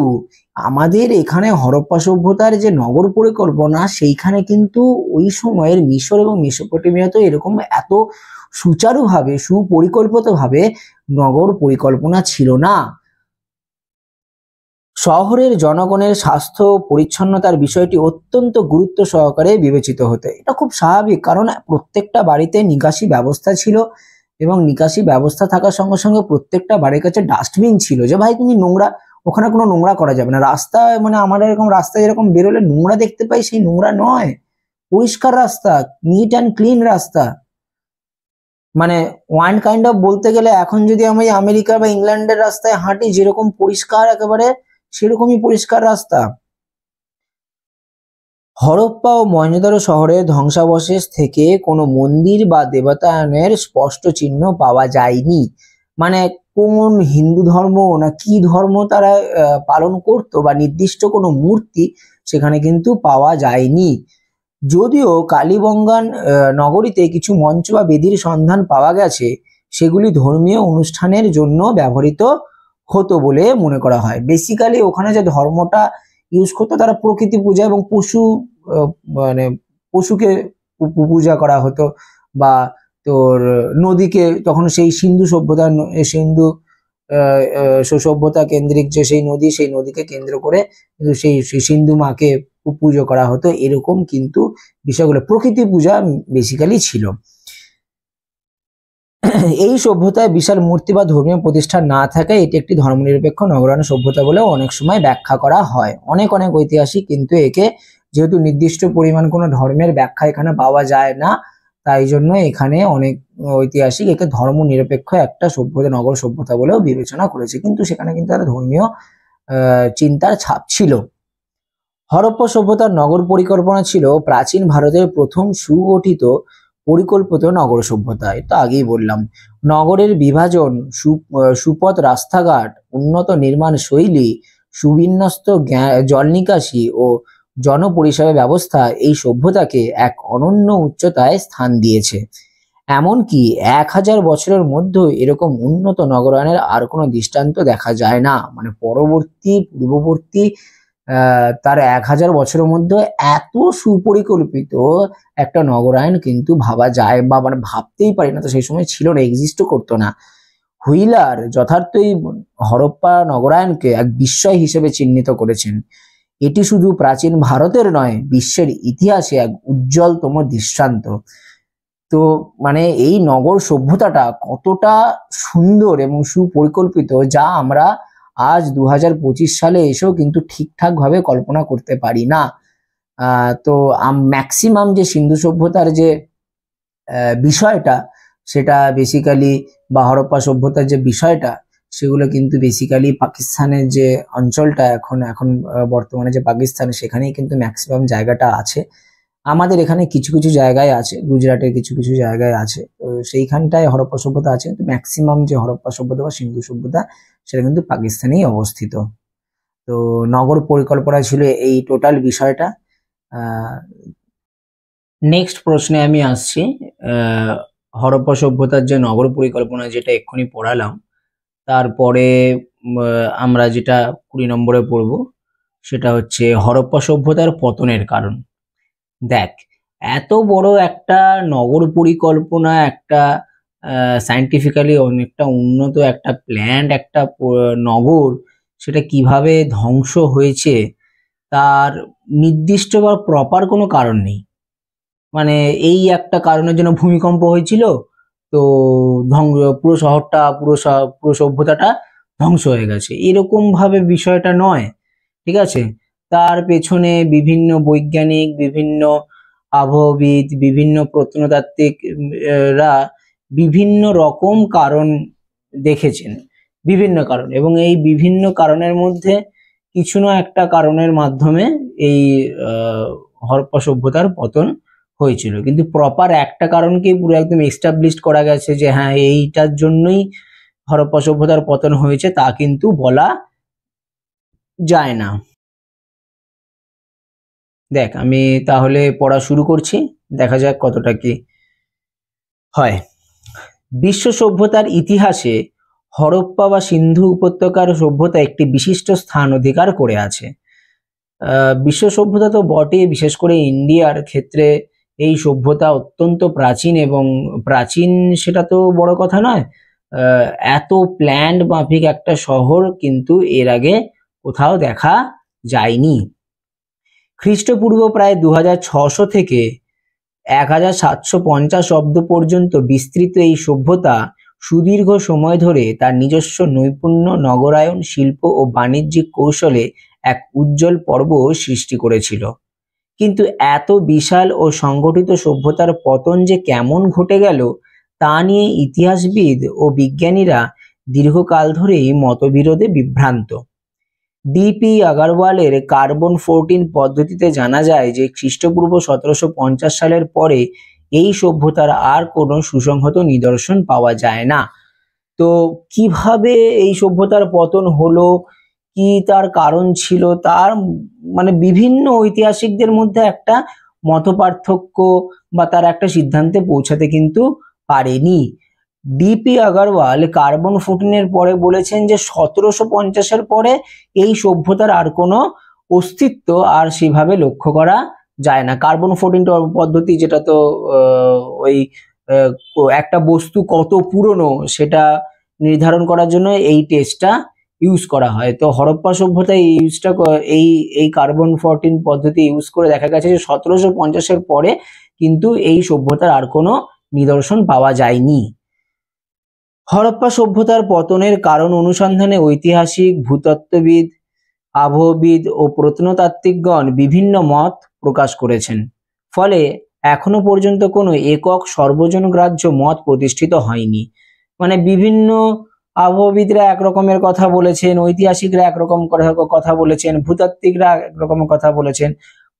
A: আমাদের এখানে হরপ্পা সভ্যতার যে নগর পরিকল্পনা সেইখানে কিন্তু ওই সময়ের মিশর এবং মেসোপটেমিয়াতে এরকম এত সুচারুভাবে সুপরিকল্পিতভাবে নগর পরিকল্পনা ছিল না। শহরের জনগণের স্বাস্থ্য পরিচ্ছন্নতার বিষয়টি অত্যন্ত গুরুত্ব সহকারে বিবেচিত হতো। এটা খুব স্বাভাবিক, কারণ প্রত্যেকটা বাড়িতে নিকাশি ব্যবস্থা ছিল এবং নিকাশি ব্যবস্থা থাকার সঙ্গে সঙ্গে প্রত্যেকটা বাড়ির কাছে ডাস্টবিন ছিল, যে ভাই তুমি নোংরা, ওখানে কোনো নোংরা করা যাবে না। রাস্তায় মানে আমরা এরকম রাস্তায় যেরকম বেরোলে নোংরা দেখতে পাই, সেই নোংরা নয়, পরিষ্কার রাস্তা, নিট অ্যান্ড ক্লিন রাস্তা। মানে ওয়ান কাইন্ড অফ বলতে গেলে এখন যদি আমি আমেরিকা বা ইংল্যান্ডের রাস্তায় হাঁটি, যেরকম পরিষ্কার একেবারে সেরকমই পরিষ্কার রাস্তা। হরপ্পা ও মহেঞ্জোদারো শহরের ধ্বংসাবশেষ থেকে কোনো মন্দির বা দেবতায়নের স্পষ্ট চিহ্ন পাওয়া যায়নি। মানে কোন হিন্দু ধর্ম না কি ধর্ম তারা পালন করতো বা নির্দিষ্ট কোনো মূর্তি সেখানে কিন্তু পাওয়া যায়নি। যদিও কালীবঙ্গান নগরীতে কিছু মঞ্চ বা বেদির সন্ধান পাওয়া গেছে, সেগুলি ধর্মীয় অনুষ্ঠানের জন্য ব্যবহৃত হতো বলে মনে করা হয়। বেসিক্যালি ওখানে যে ধর্মটা ইউজ করতো তারা প্রকৃতি পূজা এবং মানে পশুকে পূজা করা হতো, বা তোর নদীকে, তখন সেই সিন্ধু সভ্যতা সভ্যতা কেন্দ্রিক যে সেই নদীকে কেন্দ্র করে কিন্তু সেই সিন্ধু মাকে পুজো করা হতো, এরকম কিন্তু বিষয়গুলো প্রকৃতি পূজা বেসিক্যালি ছিল। এই সভ্যতায় বিশাল মূর্তি বা ধর্মীয় প্রতিষ্ঠান না থাকায় এটি একটি ধর্মনিরপেক্ষ নগরায়ণ সভ্যতা বলে অনেক সময় ব্যাখ্যা করা হয়। অনেক ঐতিহাসিক কিন্তু একে যেহেতু নির্দিষ্ট পরিমাণ কোনো ধর্মের ব্যাখ্যা এখানে পাওয়া যায় না, তাই জন্য এখানে অনেক ঐতিহাসিক একে ধর্মনিরপেক্ষ একটা সভ্যতা, নগর সভ্যতা বলেও বিবেচনা করেছে, কিন্তু সেখানে কিন্তু একটা ধর্মীয় চিন্তার ছাপ ছিল। হরপ্পা সভ্যতার নগর পরিকল্পনা ছিল প্রাচীন ভারতের প্রথম সুগঠিত পরিকল্পিত নগর সভ্যতা। এটা আগেই বললাম। নগরের বিভাজন, সুপথ রাস্তাঘাট, উন্নত নির্মাণ শৈলী, সুবিন্যস্ত জল নিকাশি ও জনপরিষেবা ব্যবস্থা এই সভ্যতাকে এক অনন্য উচ্চতায় স্থান দিয়েছে। এমনকি 1000 বছরের মধ্যে এরকম উন্নত নগরায়নের আর কোনো দৃষ্টান্ত দেখা যায় না। মানে পূর্ববর্তী তার 1000 বছরের মধ্যে এত সুপরিকল্পিত একটা নগরায়ন কিন্তু ভাবা যায় বা মানে ভাবতেই পারি না, তো সেই সময় ছিল না, এক্সিস্টও করতো না। হুইলার যথার্থই হরপ্পা নগরায়নকে এক বিস্ময় হিসেবে চিহ্নিত করেছেন। এটি শুধু প্রাচীন ভারতের নয়, বিশ্বের ইতিহাসে এক উজ্জ্বলতম দৃষ্টান্ত। তো মানে এই নগর সভ্যতাটা কতটা সুন্দর এবং সুপরিকল্পিত, যা আমরা আজ 2025 সালে এসেও কিন্তু ঠিকঠাক ভাবে কল্পনা করতে পারি না। তো ম্যাক্সিমাম যে সিন্ধু সভ্যতার যে বিষয়টা, সেটা বেসিক্যালি বা হরপ্পা সভ্যতার যে বিষয়টা, সেগুলো কিন্তু বেসিক্যালি পাকিস্তানের যে অঞ্চলটা এখন বর্তমানে যে পাকিস্তান, সেখানেই কিন্তু ম্যাক্সিমাম জায়গাটা আছে। আমাদের এখানে কিছু কিছু জায়গায় আছে, গুজরাটের কিছু কিছু জায়গায় আছে, তো সেইখানটায় হরপ্পা সভ্যতা আছে, কিন্তু ম্যাক্সিমাম যে হরপ্পা সভ্যতা বা সিন্ধু সভ্যতা সেটা কিন্তু পাকিস্তানেই অবস্থিত। তো নগর পরিকল্পনা ছিল এই টোটাল বিষয়টা। নেক্সট প্রশ্নে আমি আসছি। হরপ্পা সভ্যতার যে নগর পরিকল্পনা যেটা এক্ষুনি পড়ালাম, তারপরে আমরা যেটা 20 নম্বরে পড়ব সেটা হচ্ছে হরপ্পা সভ্যতার পতনের কারণ। দেখ, এত বড় একটা নগর পরিকল্পনা, একটা সায়েন্টিফিক্যালি অনেকটা উন্নত একটা প্ল্যান্ড একটা নগর, সেটা কিভাবে ধ্বংস হয়েছে তার নির্দিষ্ট বা প্রপার কোনো কারণ নেই। মানে এই একটা কারণের জন্য ভূমিকম্প হয়েছিল, তো পুরো শহরটা পুরো সভ্যতাটা ধ্বংস হয়ে গেছে, এরকম ভাবে বিষয়টা নয়। ঠিক আছে, তার পেছনে বিভিন্ন বৈজ্ঞানিক, বিভিন্ন আবহবিদ, বিভিন্ন প্রত্নতাত্ত্বিকরা বিভিন্ন রকম কারণ দেখেছেন, বিভিন্ন কারণ, এবং এই বিভিন্ন কারণের মধ্যে কিছু না একটা কারণের মাধ্যমে এই হরপ্পা সভ্যতার পতন হয়েছিল। কিন্তু প্রপার একটা কারণকে পুরো একদম এস্টাবলিশড করা গেছে যে হ্যাঁ এইটার জন্যই হরপ্পা সভ্যতার পতন হয়েছে, তা কিন্তু বলা যায় না। দেখ, আমি তাহলে পড়া শুরু করছি, দেখা যাক কতটা কি হয়। বিশ্ব সভ্যতার ইতিহাসে হরপ্পা বা সিন্ধু উপত্যকার সভ্যতা একটি বিশিষ্ট স্থান অধিকার করে আছে। বিশ্ব সভ্যতা তো বটে, বিশেষ করে ইন্ডিয়ার ক্ষেত্রে এই সভ্যতা অত্যন্ত প্রাচীন, এবং প্রাচীন সেটা তো বড় কথা নয়, এত প্ল্যান্ড মাফিক একটা শহর কিন্তু এর আগে কোথাও দেখা যায়নি। খ্রিস্টপূর্ব প্রায় 2600 থেকে 1750 অব্দ পর্যন্ত বিস্তৃত এই সভ্যতা সুদীর্ঘ সময় ধরে তার নিজস্ব নৈপুণ্য, নগরায়ন, শিল্প ও বাণিজ্যিক কৌশলে এক উজ্জ্বল পর্ব সৃষ্টি করেছিল। কিন্তু এত বিশাল ও সংগঠিত সভ্যতার পতন যে কেমন ঘটে গেল তা নিয়ে ইতিহাসবিদ ও বিজ্ঞানীরা দীর্ঘকাল ধরেই মতবিরোধে বিভ্রান্ত। ডিপি আগারওয়ালের কার্বন 14 পদ্ধতিতে জানা যায় যে খ্রিস্টপূর্ব 1750 সালের পরে এই সভ্যতার আর কোনো সুসংহত নিদর্শন পাওয়া যায় না। তো কিভাবে এই সভ্যতার পতন হলো, কি তার কারণ ছিল, তার মানে বিভিন্ন ঐতিহাসিকদের মধ্যে একটা মতপার্থক্য বা তার একটা সিদ্ধান্তে পৌঁছাতে কিন্তু পারেনি। ডিপি আগারওয়াল কার্বন 14 পরে বলেছেন যে 1750-এর পরে এই সভ্যতার আর কোনো অস্তিত্ব আর সেভাবে লক্ষ্য করা যায় না। কার্বন 14 পদ্ধতি, যেটা তো ওই একটা বস্তু কত পুরনো সেটা নির্ধারণ করার জন্য এই টেস্টটা ইউজ করা হয়। তো হরপ্পা সভ্যতায় এই কার্বন 14 পদ্ধতি ইউজ করে দেখা গেছে যে 1750-এর পরে কিন্তু এই সভ্যতার আর কোনো নিদর্শন পাওয়া যায়নি। হরপ্পা সভ্যতার পতনের কারণ অনুসন্ধানে ঐতিহাসিক, ভূতত্ত্ববিদ, আবহবিদ ও প্রত্নতাত্ত্বিকগণ বিভিন্ন মত প্রকাশ করেছেন। ফলে এখনো পর্যন্ত কোনো একক সর্বজনগ্রাহ্য মত প্রতিষ্ঠিত হয়নি। মানে বিভিন্ন আবহবিদরা একরকমের কথা বলেছেন, ঐতিহাসিকরা একরকম কথা বলেছেন, ভূতাত্ত্বিকরা একরকমের কথা বলেছেন,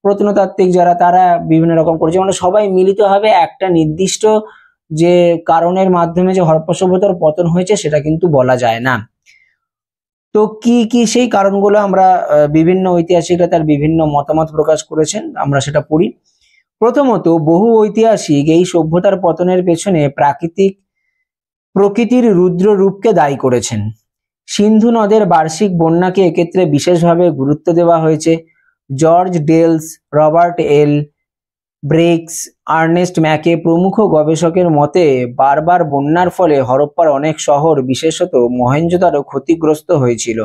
A: প্রত্নতাত্ত্বিক যারা তারা বিভিন্ন রকম করেছে। মানে সবাই মিলিতভাবে একটা নির্দিষ্ট যে কারণের মাধ্যমে যে হরপ্পা সভ্যতার পতন হয়েছে সেটা কিন্তু বলা যায় না। তো কি কি সেই কারণগুলো আমরা বিভিন্ন ঐতিহাসিকরা তার বিভিন্ন মতামত প্রকাশ করেছেন, আমরা সেটা পড়ি। প্রথমত, বহু ঐতিহাসিক এই সভ্যতার পতনের পেছনে প্রকৃতির রুদ্র রূপকে দায়ী করেছেন। সিন্ধু নদের বার্ষিক বন্যাকে এক্ষেত্রে বিশেষভাবে গুরুত্ব দেওয়া হয়েছে। জর্জ ডেলস, রবার্ট এল ব্রেকস, আর্নেস্ট ম্যাকে প্রমুখ গবেষকের মতে বারবার বন্যার ফলে হরপ্পার অনেক শহর, বিশেষত মহেঞ্জোদারো ক্ষতিগ্রস্ত হয়েছিল।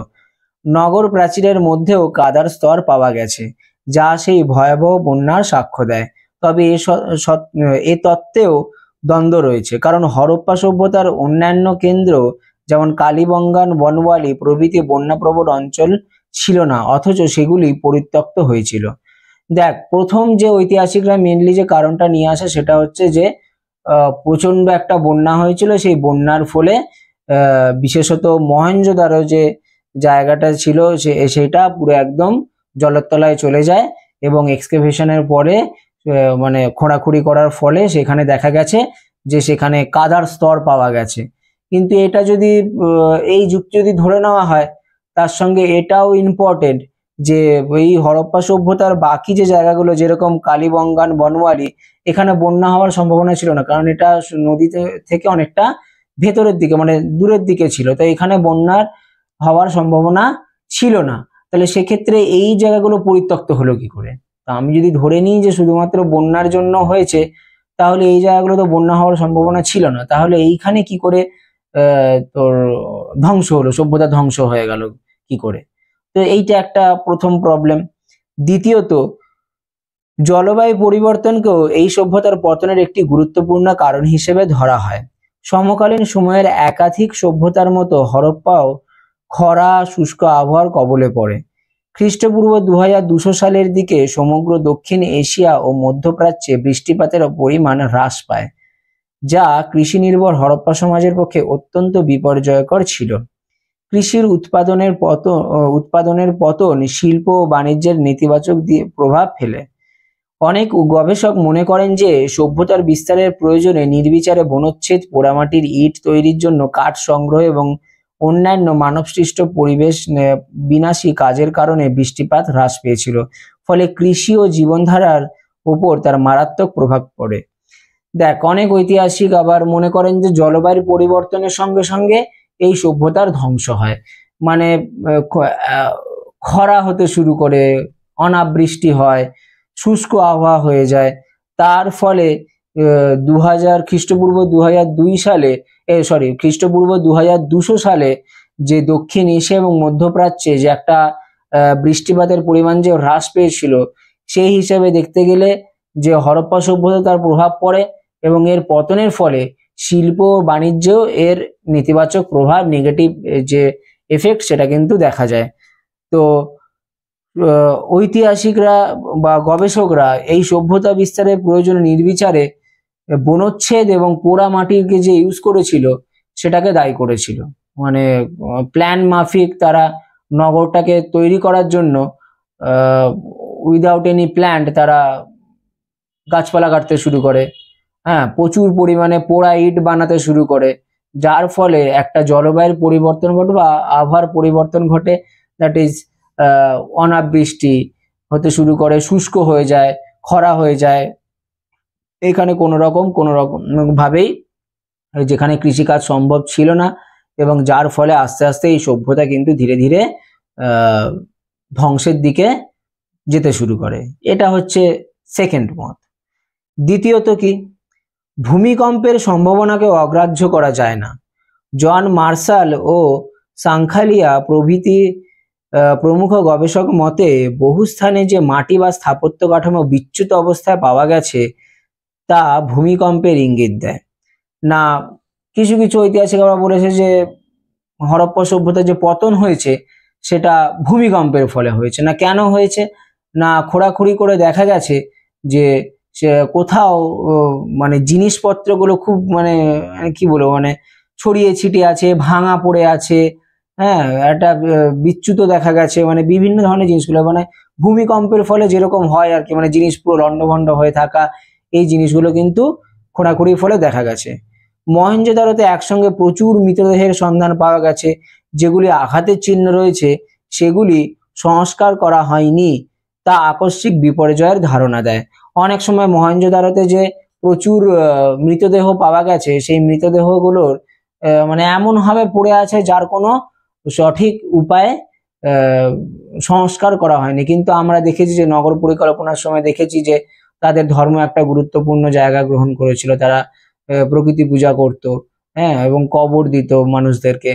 A: নগর প্রাচীরের মধ্যেও কাদার স্তর পাওয়া গেছে, যা সেই ভয়াবহ বন্যার সাক্ষ্য দেয়। তবে এ তত্ত্বেও দ্বন্দ্ব রয়েছে, কারণ হরপ্পা সভ্যতার অন্যান্য কেন্দ্র যেমন কালীবঙ্গান, বনওয়ালি প্রভৃতি বন্যাপ্রবণ অঞ্চল ছিল না, অথচ সেগুলি পরিত্যক্ত হয়েছিল। দেখ, প্রথম যে ঐতিহাসিকরা মেনলি যে কারণটা নিয়ে আসে সেটা হচ্ছে যে প্রচন্ড একটা বন্যা হয়েছিল, সেই বন্যার ফলে বিশেষত মহেঞ্জোদারো যে জায়গাটা ছিল সেটা পুরো একদম জলের তলায় চলে যায়, এবং এক্সকেভেশনের পরে মানে খোঁড়াখুড়ি করার ফলে সেখানে দেখা গেছে যে সেখানে কাদার স্তর পাওয়া গেছে। কিন্তু এটা যদি এই যুক্তি যদি ধরে নেওয়া হয়, তার সঙ্গে এটাও ইম্পর্টেন্ট যে এই হরপ্পা সভ্যতার বাকি যে জায়গাগুলো যেরকম কালীবঙ্গান, বনওয়ালি, এখানে বন্যা হওয়ার সম্ভাবনা ছিল না, কারণ এটা নদীতে থেকে অনেকটা ভেতরের দিকে মানে দূরের দিকে ছিল, তো এখানে বন্যার হওয়ার সম্ভাবনা ছিল না। তাহলে সেক্ষেত্রে এই জায়গাগুলো পরিত্যক্ত হলো কি করে? তা আমি যদি ধরে নিই যে শুধুমাত্র বন্যার জন্য হয়েছে, তাহলে এই জায়গাগুলো তো বন্যা হওয়ার সম্ভাবনা ছিল না, তাহলে এইখানে কি করে তোর ধ্বংস হলো, সভ্যতা ধ্বংস হয়ে গেল কি করে? তো এইটা একটা প্রথম প্রবলেম। দ্বিতীয়ত, জলবায়ু পরিবর্তনকেও এই সভ্যতার পতনের একটি গুরুত্বপূর্ণ কারণ হিসেবে ধরা হয়। সমকালীন সময়ের একাধিক সভ্যতার মতো হরপ্পাও খরা, শুষ্ক আবহাওয়ার কবলে পড়ে। খ্রিস্টপূর্ব 2200 সালের দিকে সমগ্র দক্ষিণ এশিয়া ও মধ্যপ্রাচ্যে বৃষ্টিপাতের পরিমাণ হ্রাস পায়, যা কৃষি নির্ভর হরপ্পা সমাজের পক্ষে অত্যন্ত বিপর্যয়কর ছিল। কৃষির উৎপাদনের পতন শিল্প ও বাণিজ্যের নেতিবাচক প্রভাব ফেলে। অনেক গবেষক মনে করেন যে সভ্যতার বিস্তারের প্রয়োজনে নির্বিচারে বনচ্ছেদ, পোড়ামাটির ইট তৈরির জন্য কাঠ সংগ্রহ এবং অন্যান্য মানবসৃষ্ট পরিবেশ বিনাশী কাজের কারণে বৃষ্টিপাত হ্রাস পেয়েছিল, ফলে কৃষি ও জীবনধারার উপর তার মারাত্মক প্রভাব পড়ে। দেখ, অনেক ঐতিহাসিক আবার মনে করেন যে জলবায়ুর পরিবর্তনের সঙ্গে সঙ্গে এই সভ্যতার ধ্বংস হয়, মানে খরা হতে শুরু করে, অনাবৃষ্টি হয়, শুষ্ক আবহাওয়া হয়ে যায়। তার ফলে খ্রিস্টপূর্ব 2002 সালে খ্রিস্টপূর্ব 2200 সালে যে দক্ষিণ এশিয়া এবং মধ্যপ্রাচ্যে যে একটা বৃষ্টিপাতের পরিমাণ যে হ্রাস পেয়েছিল, সেই হিসাবে দেখতে গেলে যে হরপ্পা সভ্যতা তার প্রভাব পড়ে, এবং এর পতনের ফলে শিল্প ও বাণিজ্যেও এর নেতিবাচক প্রভাব, নেগেটিভ যে এফেক্ট, সেটা কিন্তু দেখা যায়। তো ঐতিহাসিকরা বা গবেষকরা এই সভ্যতা বিস্তারের প্রয়োজনে নির্বিচারে বনচ্ছেদ এবং পোড়া মাটিকে যে ইউজ করেছিল সেটাকে দায়ী করেছিল। মানে প্ল্যান মাফিক তারা নগরটাকে তৈরি করার জন্য উইদাউট এনি প্ল্যান্ট তারা গাছপালা কাটতে শুরু করে, হ্যাঁ, প্রচুর পরিমাণে পোড়া ইট বানাতে শুরু করে, যার ফলে একটা জলবায়ুর পরিবর্তন ঘটে বা আবহাওয়ার পরিবর্তন ঘটে। দ্যাট ইজ অনাবৃষ্টি হতে শুরু করে, শুষ্ক হয়ে যায়, খরা হয়ে যায়। এখানে কোনো রকম ভাবেই যেখানে কৃষিকাজ সম্ভব ছিল না, এবং যার ফলে আস্তে আস্তে এই সভ্যতা কিন্তু ধীরে ধীরে ধ্বংসের দিকে যেতে শুরু করে। এটা হচ্ছে সেকেন্ড মত। দ্বিতীয়ত কি, ভূমিকম্পের সম্ভাবনাকে অগ্রাহ্য করা যায় না। জন মার্শাল ও সাংখালিয়া প্রভৃতি প্রমুখ গবেষক মতে বহু স্থানে যে মাটি বা স্থাপত্য কাঠামো বিচ্যুত অবস্থায় পাওয়া গেছে তা ভূমিকম্পের ইঙ্গিত দেয় না। কিছু কিছু ঐতিহাসিক আবার বলেছে যে হরপ্পা সভ্যতার যে পতন হয়েছে সেটা ভূমিকম্পের ফলে হয়েছে। না কেন হয়েছে? না খোঁড়াখুড়ি করে দেখা গেছে যে সে কোথাও মানে জিনিসপত্রগুলো খুব মানে কি বলবো মানে ছড়িয়ে ছিটিয়ে আছে, ভাঙা পড়ে আছে, হ্যাঁ, একটা বিচ্যুত দেখা গেছে, মানে বিভিন্ন ধরনের জিনিসগুলো, মানে ভূমিকম্পের ফলে যেরকম হয় আর কি, মানে জিনিস পুরো লন্ডভন্ড হয়ে থাকা, এই জিনিসগুলো কিন্তু খোঁড়াখুঁড়ির ফলে দেখা গেছে। মহেঞ্জোদারোতে একসঙ্গে প্রচুর মৃতদেহের সন্ধান পাওয়া গেছে, যেগুলি আঘাতের চিহ্ন রয়েছে সেগুলি সংস্কার করা হয়নি, তা আকস্মিক বিপর্যয়ের ধারণা দেয়। অনেক সময় মহেঞ্জোদারোতে যে প্রচুর মৃতদেহ পাওয়া গেছে, সেই মৃতদেহগুলোর মানে এমন ভাবে পড়ে আছে যার কোনো সঠিক উপায়ে সংস্কার করা হয়নি। কিন্তু আমরা দেখেছি যে নগর পরিকল্পনার সময় দেখেছি যে তাদের ধর্ম একটা গুরুত্বপূর্ণ জায়গা গ্রহণ করেছিল, তারা প্রকৃতি পূজা করত, হ্যাঁ, এবং কবর দিত মানুষদেরকে।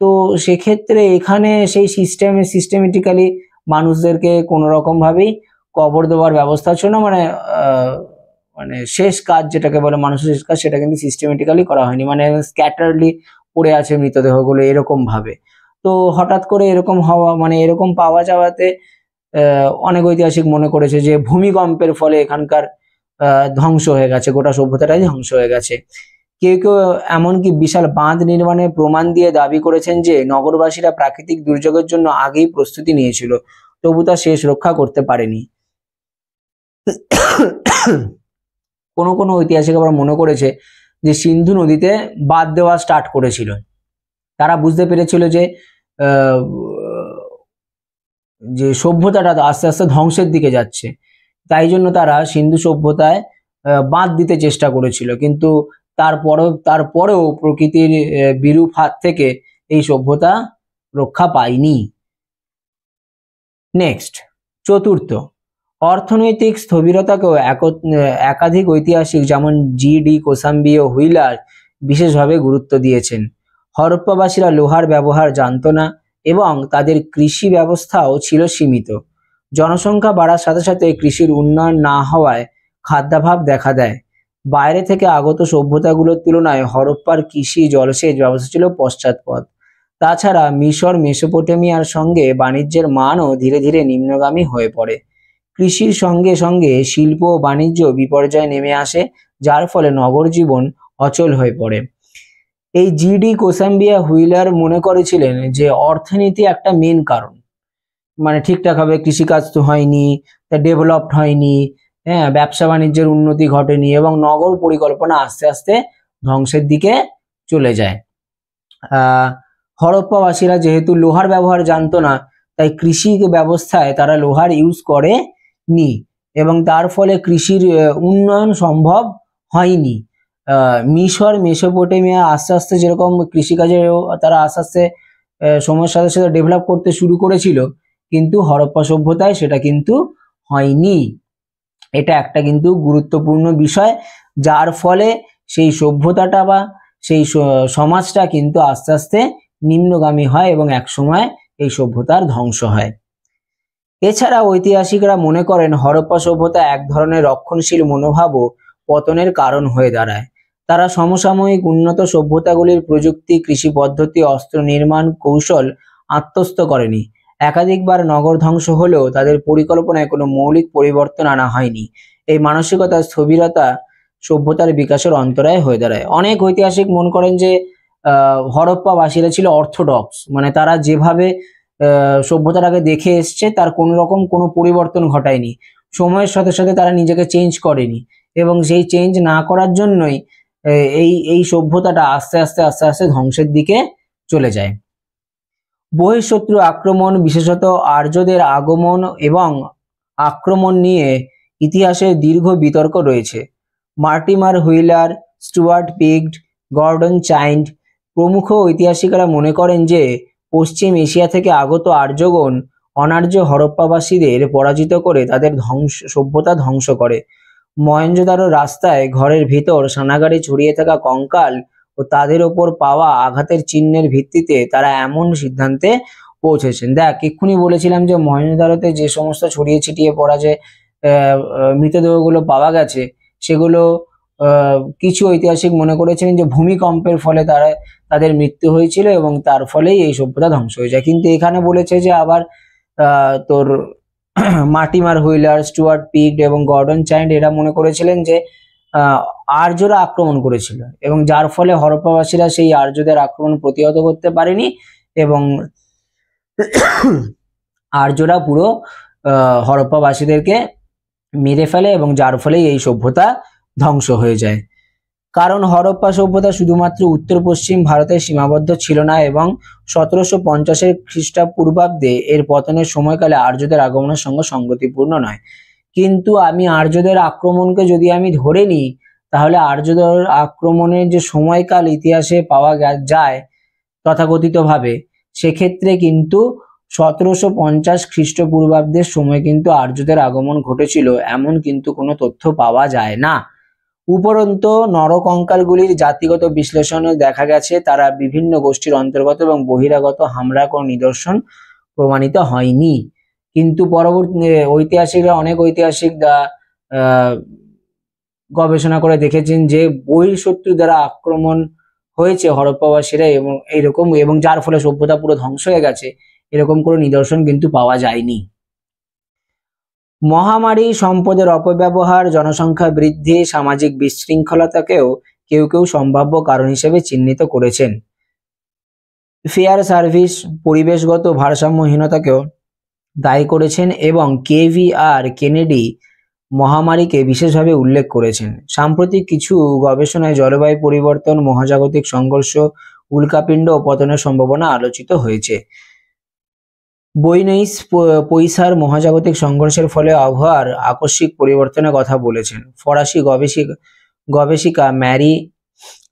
A: তো সেক্ষেত্রে এখানে সেই সিস্টেমেটিক্যালি মানুষদেরকে কোনো রকম ভাবেই কবর দেওয়ার ব্যবস্থা ছিল না, মানে মানে শেষ কাজ যেটাকে বলে মানুষের শেষ কাজ, সেটা কিন্তু সিস্টেমেটিক্যালি করা হয়নি, মানে স্ক্যাটারলি পড়ে আছে মৃতদেহগুলো এরকম ভাবে। তো হঠাৎ করে এরকম হওয়া, মানে এরকম পাওয়া যাওয়াতে অনেক ঐতিহাসিক মনে করেছে যে ভূমিকম্পের ফলে এখানকার ধ্বংস হয়ে গেছে, গোটা সভ্যতাটাই ধ্বংস হয়ে গেছে। কেউ কেউ এমনকি বিশাল বাঁধ নির্মাণের প্রমাণ দিয়ে দাবি করেছেন যে নগরবাসীরা প্রাকৃতিক দুর্যোগের জন্য আগেই প্রস্তুতি নিয়েছিল, তবু তা শেষ রক্ষা করতে পারেনি। কোনো কোনো ঐতিহাসিক আবার মনে করেছে যে সিন্ধু নদীতে বাঁধ দেওয়া স্টার্ট করেছিল, তারা বুঝতে পেরেছিল যে যে সভ্যতাটা আস্তে আস্তে ধ্বংসের দিকে যাচ্ছে, তাই জন্য তারা সিন্ধু সভ্যতায় বাঁধ দিতে চেষ্টা করেছিল। কিন্তু তারপরেও প্রকৃতির বিরূপ হাত থেকে এই সভ্যতা রক্ষা পায়নি। নেক্সট, চতুর্থ, অর্থনৈতিক স্থবিরতাকেও একাধিক ঐতিহাসিক যেমন জি.ডি. কোসাম্বি ও হুইলার বিশেষভাবে গুরুত্ব দিয়েছেন। হরপ্পাবাসীরা লোহার ব্যবহার জানত না এবং তাদের কৃষি ব্যবস্থাও ছিল সীমিত। জনসংখ্যা বাড়ার সাথে সাথে কৃষির উন্নয়ন না হওয়ায় খাদ্যাভাব দেখা দেয়। বাইরে থেকে আগত সভ্যতাগুলোর তুলনায় হরপ্পার কৃষি জলসেচ ব্যবস্থা ছিল পশ্চাৎপদ। তাছাড়া মিশর মেসোপটেমিয়ার সঙ্গে বাণিজ্যের মানও ধীরে ধীরে নিম্নগামী হয়ে পড়ে। কৃষির সঙ্গে সঙ্গে শিল্প ও বাণিজ্য বিপর্যয়ে নেমে আসে, যার ফলে নগর জীবন অচল হয়ে পড়ে। এই জি.ডি. কোসাম্বিয়া হুইলার মনে করেছিলেন যে অর্থনীতি একটা মেন কারণ, মানে ঠিকঠাক ভাবে কৃষিকাজ তো হয়নি, তা ডেভেলপড হয়নি, হ্যাঁ, ব্যবসা বাণিজ্যের উন্নতি ঘটেনি এবং নগর পরিকল্পনা আস্তে আস্তে ধ্বংসের দিকে চলে যায়। হরপ্পাবাসীরা যেহেতু লোহার ব্যবহার জানতো না, তাই কৃষি ব্যবস্থায় তারা লোহার ইউজ করেনি এবং তার ফলে কৃষির উন্নয়ন সম্ভব হয়নি। মিশর মেসোপটেমিয়া আস্তে আস্তে যেরকম কৃষিকাজে তারা আস্তে আস্তে সময়ের সাথে সাথে ডেভেলপ করতে শুরু করেছিল, কিন্তু হরপ্পা সভ্যতায় সেটা কিন্তু হয়নি। এটা একটা কিন্তু গুরুত্বপূর্ণ বিষয়, যার ফলে সেই সভ্যতাটা বা সেই সমাজটা কিন্তু আস্তে আস্তে নিম্নগামী হয় এবং একসময় এই সভ্যতার ধ্বংস হয়। এছাড়া ঐতিহাসিকরা মনে করেন হরপ্পা সভ্যতা এক ধরনের রক্ষণশীল মনোভাবও পতনের কারণ হয়ে দাঁড়ায়। তারা সমসাময়িক উন্নত সভ্যতাগুলির প্রযুক্তি, কৃষি পদ্ধতি, অস্ত্র নির্মাণ কৌশল আত্মস্থ করেনি। একাধিকবার নগর ধ্বংস হলেও তাদের পরিকল্পনায় কোনো মৌলিক পরিবর্তন আনা হয়নি। এই মানসিকতার স্থবিরতা সভ্যতার বিকাশের অন্তরায় হয়ে দাঁড়ায়। অনেক ঐতিহাসিক মনে করেন যে হরপ্পাবাসীরা ছিল অর্থোডক্স, মানে তারা যেভাবে সভ্যতাটাকে দেখে এসছে তার কোনো রকম কোনো পরিবর্তন ঘটায়নি, সময়ের সাথে সাথে তারা নিজেকে চেঞ্জ করেনি এবং সেই চেঞ্জ না করার জন্যই এই সভ্যতাটা আস্তে আস্তে আস্তে আস্তে ধ্বংসের দিকে চলে যায়। বহিঃশত্রু আক্রমণ, বিশেষত আর্যদের আগমন এবং আক্রমণ নিয়ে ইতিহাসে দীর্ঘ বিতর্ক রয়েছে। Mortimer Wheeler, Stuart Piggott, Gordon Childe প্রমুখ ঐতিহাসিকরা মনে করেন যে পশ্চিম এশিয়া থেকে আগত আর্যগণ অনার্য হরপ্পাবাসীদের পরাজিত করে তাদের সভ্যতা ধ্বংস করে। মহেঞ্জোদারো রাস্তায় ঘরের ভেতর সানাগাড়ি ছড়িয়ে থাকা কঙ্কাল ও তাদের ওপর পাওয়া আঘাতের চিহ্নের ভিত্তিতে তারা এমন সিদ্ধান্তে পৌঁছেছেন। দেখ, এক্ষুনি বলেছিলাম যে মহেঞ্জোদারোতে যে সমস্ত ছড়িয়ে ছিটিয়ে পড়া যে মৃতদেহগুলো পাওয়া গেছে, সেগুলো কিছু ঐতিহাসিক মনে করেছিলেন যে ভূমিকম্পের ফলে তাদের মৃত্যু হয়েছিল এবং তার ফলেই এই সভ্যতা ধ্বংস হয়ে যায়। কিন্তু এখানে বলেছে যে আবার তোর মার্টিমার হুইলার, স্টুয়ার্ট পিগড এবং গর্ডন চাইল্ড এরা মনে করেছিলেন যে আর্যরা আক্রমণ করেছিল এবং যার ফলে হরপ্পাবাসীরা সেই আর্যদের আক্রমণ প্রতিহত করতে পারেনি এবং আর্যরা পুরো হরপ্পাবাসীদেরকে মেরে ফেলে এবং যার ফলে এই সভ্যতা ধ্বংস হয়ে যায়। কারণ হরপ্পা সভ্যতা শুধুমাত্র উত্তর পশ্চিম ভারতে সীমাবদ্ধ ছিল না এবং 1750-এর খ্রিস্টপূর্বাব্দে এর পতনের সময়কালে আর্যদের আগমনের সঙ্গে সঙ্গতিপূর্ণ নয়। কিন্তু আমি আর্যদের আক্রমণকে যদি আমি ধরে নিই তাহলে আর্যদের আক্রমণের যে সময়কাল ইতিহাসে পাওয়া যায় তথাকথিতভাবে, সেক্ষেত্রে কিন্তু 1750 খ্রিস্টপূর্বাব্দের সময় কিন্তু আর্যদের আগমন ঘটেছিল এমন কিন্তু কোনো তথ্য পাওয়া যায় না। উপরন্তু নরকঙ্কালগুলির জাতিগত বিশ্লেষণে দেখা গেছে তারা বিভিন্ন গোষ্ঠীর অন্তর্গত এবং বহিরাগত হামলার কোনো নিদর্শন প্রমাণিত হয়নি। কিন্তু পরবর্তী ঐতিহাসিকরা, অনেক ঐতিহাসিক গবেষণা করে দেখেছেন যে বহিঃশত্রু দ্বারা আক্রমণ হয়েছে হরপ্পাবাসীরা এবং এইরকম, এবং যার ফলে সভ্যতা পুরো ধ্বংস হয়ে গেছে, এরকম কোনো নিদর্শন কিন্তু পাওয়া যায়নি। মহামারী, সম্পদের অপব্যবহার, জনসংখ্যা বৃদ্ধি, সামাজিক বিশৃঙ্খলতাকেও কেউ কেউ সম্ভাব্য কারণ হিসেবে চিহ্নিত করেছেন। ফেয়ার সার্ভিস পরিবেশগত ভারসাম্যহীনতাকেও দায়ী করেছেন এবং KVR কেনেডি মহামারীকে বিশেষভাবে উল্লেখ করেছেন। সাম্প্রতিক কিছু গবেষণায় জলবায়ু পরিবর্তন, মহাজাগতিক সংঘর্ষ, উল্কাপিণ্ড ও পতনের সম্ভাবনা আলোচিত হয়েছে। বৈনইস পয়সার মহাজাগতিক সংঘর্ষের ফলে আবহাওয়ার আকস্মিক পরিবর্তনের কথা বলেছেন। ফরাসি গবেষিকা ম্যারি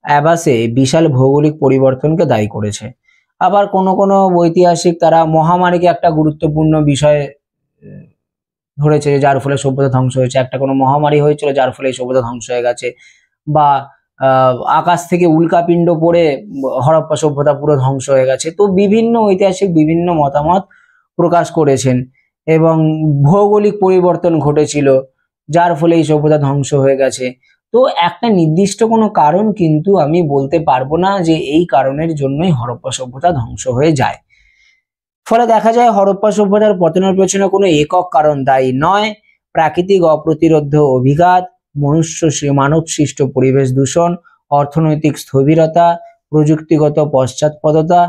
A: অ্যাবাসে বিশাল ভৌগোলিক পরিবর্তনকে দায়ী করেছে। আবার কোনো কোনো ঐতিহাসিক তারা মহামারীকে একটা গুরুত্বপূর্ণ বিষয় ধরেছে যার ফলে সভ্যতা ধ্বংস হয়েছে, একটা কোনো মহামারী হয়েছিল যার ফলে এই সভ্যতা ধ্বংস হয়ে গেছে, বা আকাশ থেকে উল্কাপিণ্ড পড়ে হরপ্পা সভ্যতা পুরো ধ্বংস হয়ে গেছে। তো বিভিন্ন ঐতিহাসিক বিভিন্ন মতামত প্রকাশ করেছেন এবং ভৌগোলিক পরিবর্তন ঘটেছিল যার ফলে এই সভ্যতা ধ্বংস হয়ে গেছে। তো একটা নির্দিষ্ট কোনো কারণ কিন্তু আমি বলতে পারবো না যে এই কারণের জন্যই হরপ্পা সভ্যতা ধ্বংস হয়ে যায়। ফলে দেখা যায় হরপ্পা সভ্যতার পতনের পেছনে কোনো একক কারণ দায়ী নয়। প্রাকৃতিক অপ্রতিরোধ্য অভিঘাত, মানব সৃষ্ট পরিবেশ দূষণ, অর্থনৈতিক স্থবিরতা, প্রযুক্তিগত পশ্চাৎপদতা,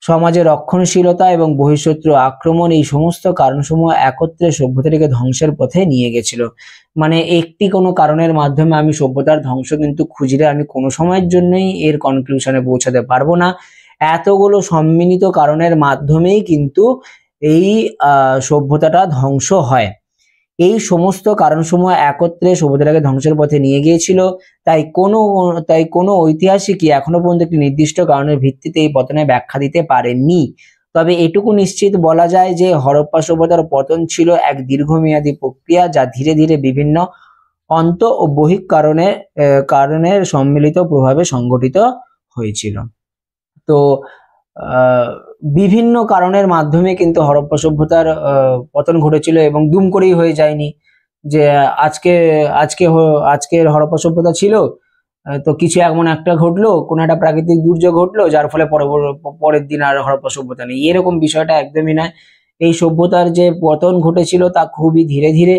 A: সমাজের রক্ষণশীলতা এবং বহিঃশত্রু আক্রমণ, এই সমস্ত কারণসমূহ একত্রে সভ্যতাটিকে ধ্বংসের পথে নিয়ে গেছিল। মানে একটি কোনো কারণের মাধ্যমে আমি সভ্যতার ধ্বংস কিন্তু খুঁজলে আমি কোনো সময়ের জন্যই এর কনক্লুশনে পৌঁছাতে পারবো না। এতগুলো সম্মিলিত কারণের মাধ্যমেই কিন্তু এই সভ্যতাটা ধ্বংস হয়। এই সমস্ত কারণসমূহ একত্রে সভ্যতাটাকে ধ্বংসের পথে নিয়ে গিয়েছিল। তাই কোনো ঐতিহাসিকই এখনো পর্যন্ত একটি নির্দিষ্ট কারণের ভিত্তিতে এই পতনের ব্যাখ্যা দিতে পারেননি। তবে এটুকু নিশ্চিত বলা যায় যে হরপ্পা সভ্যতার পতন ছিল এক দীর্ঘমেয়াদী প্রক্রিয়া যা ধীরে ধীরে বিভিন্ন অন্ত ও বহিঃ কারণের সম্মিলিত প্রভাবে সংগঠিত হয়েছিল। তো বিভিন্ন কারণের মাধ্যমে কিন্তু হরপ্পা সভ্যতার পতন ঘটেছিল এবং দুম করেই হয়ে যায়নি যে আজকের হরপ্পা সভ্যতা ছিল, তো কিছু এমন একটা ঘটলো, কোনো একটা প্রাকৃতিক দুর্যোগ ঘটলো যার ফলে পরের দিন আর হরপ্পা সভ্যতা নেই, এরকম বিষয়টা একদমই নয়। এই সভ্যতার যে পতন ঘটেছিল তা খুবই ধীরে ধীরে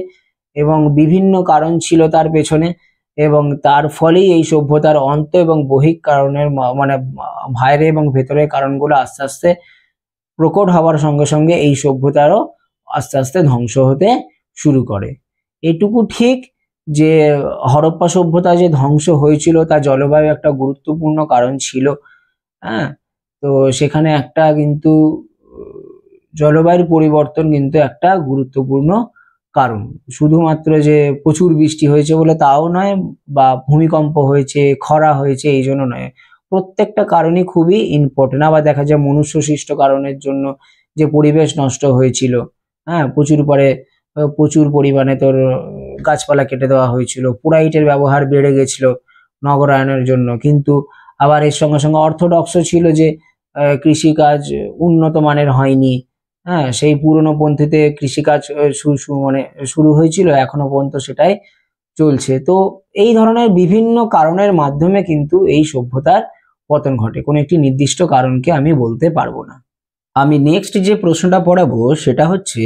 A: এবং বিভিন্ন কারণ ছিল তার পেছনে, এবং তার ফলেই এই সভ্যতার অন্ত এবং বহিঃ কারণের মানে বাইরে এবং ভেতরের কারণগুলো আস্তে আস্তে প্রকট হওয়ার সঙ্গে সঙ্গে এই সভ্যতারও আস্তে আস্তে ধ্বংস হতে শুরু করে। এটুকু ঠিক যে হরপ্পা সভ্যতা যে ধ্বংস হয়েছিল তা জলবায়ু একটা গুরুত্বপূর্ণ কারণ ছিল। হ্যাঁ, তো সেখানে একটা কিন্তু জলবায়ুর পরিবর্তন কিন্তু একটা গুরুত্বপূর্ণ কারণ। শুধুমাত্র যে প্রচুর বৃষ্টি হয়েছে বলে তাও নয়, বা ভূমিকম্প হয়েছে, খরা হয়েছে এই জন্য নয়, প্রত্যেকটা কারণই খুবই ইম্পর্টেন্ট। আবার দেখা যায় মনুষ্য সৃষ্ট কারণের জন্য যে পরিবেশ নষ্ট হয়েছিল, হ্যাঁ, প্রচুর পরিমাণে তোর গাছপালা কেটে দেওয়া হয়েছিল, পোড়াইটের ব্যবহার বেড়ে গেছিল নগরায়নের জন্য। কিন্তু আবার এর সঙ্গে সঙ্গে অর্থোডক্সও ছিল যে কৃষিকাজ উন্নত মানের হয়নি। হ্যাঁ, সেই পুরনো পন্থীতে কৃষিকাজ মানে শুরু হয়েছিল, এখনো পর্যন্ত সেটাই চলছে। তো এই ধরনের বিভিন্ন কারণের মাধ্যমে কিন্তু এই সভ্যতার পতন ঘটে, কোনো একটি নির্দিষ্ট কারণকে আমি বলতে পারবো না। আমি নেক্সট যে প্রশ্নটা পড়াবো সেটা হচ্ছে,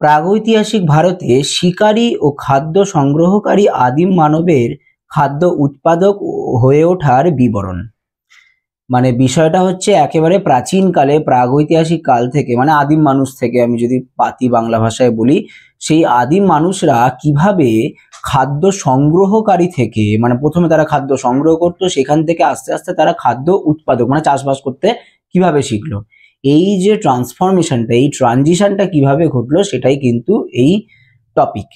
A: প্রাগৈতিহাসিক ভারতে শিকারী ও খাদ্য সংগ্রহকারী আদিম মানবের খাদ্য উৎপাদক হয়ে ওঠার বিবরণ। মানে বিষয়টা হচ্ছে একেবারে প্রাচীনকালে, প্রাগৈতিহাসিক কাল থেকে, মানে আদিম মানুষ থেকে আমি যদি পাতি বাংলা ভাষায় বলি, সেই আদিম মানুষরা কিভাবে খাদ্য সংগ্রহকারী থেকে, মানে প্রথমে তারা খাদ্য সংগ্রহ করতো, সেখান থেকে আস্তে আস্তে তারা খাদ্য উৎপাদক মানে চাষবাস করতে কিভাবে শিখলো। এই যে ট্রান্সফরমেশনটা, এই ট্রানজিশনটা কিভাবে ঘটলো, সেটাই কিন্তু এই টপিক।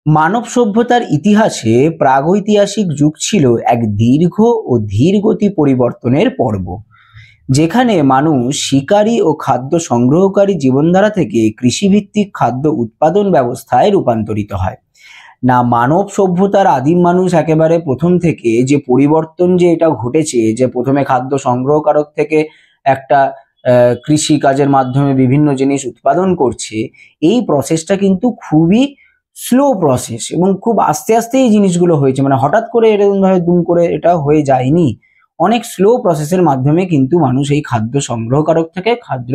A: মানব সভ্যতার ইতিহাসে প্রাগৈতিহাসিক যুগ ছিল এক দীর্ঘ ও ধীরগতি পরিবর্তনের পর্ব, যেখানে মানুষ শিকারী ও খাদ্য সংগ্রহকারী জীবনধারা থেকে কৃষিভিত্তিক খাদ্য উৎপাদন ব্যবস্থায় রূপান্তরিত হয়। না, মানব সভ্যতার আদিম মানুষ একেবারে প্রথম থেকে যে পরিবর্তন যে এটা ঘটেছে, যে প্রথমে খাদ্য সংগ্রহকারক থেকে একটা কৃষি কাজের মাধ্যমে বিভিন্ন জিনিস উৎপাদন করছে, এই প্রসেসটা কিন্তু খুবই স্লো প্রসেস এবং খুব আস্তে আস্তে এই জিনিসগুলো হয়েছে। মানে হঠাৎ করে এরকম ভাবে দুম করে এটা হয়ে যায়নি, অনেক স্লো প্রসেসের মাধ্যমে কিন্তু মানুষ এই খাদ্য সংগ্রহকারক থেকে খাদ্য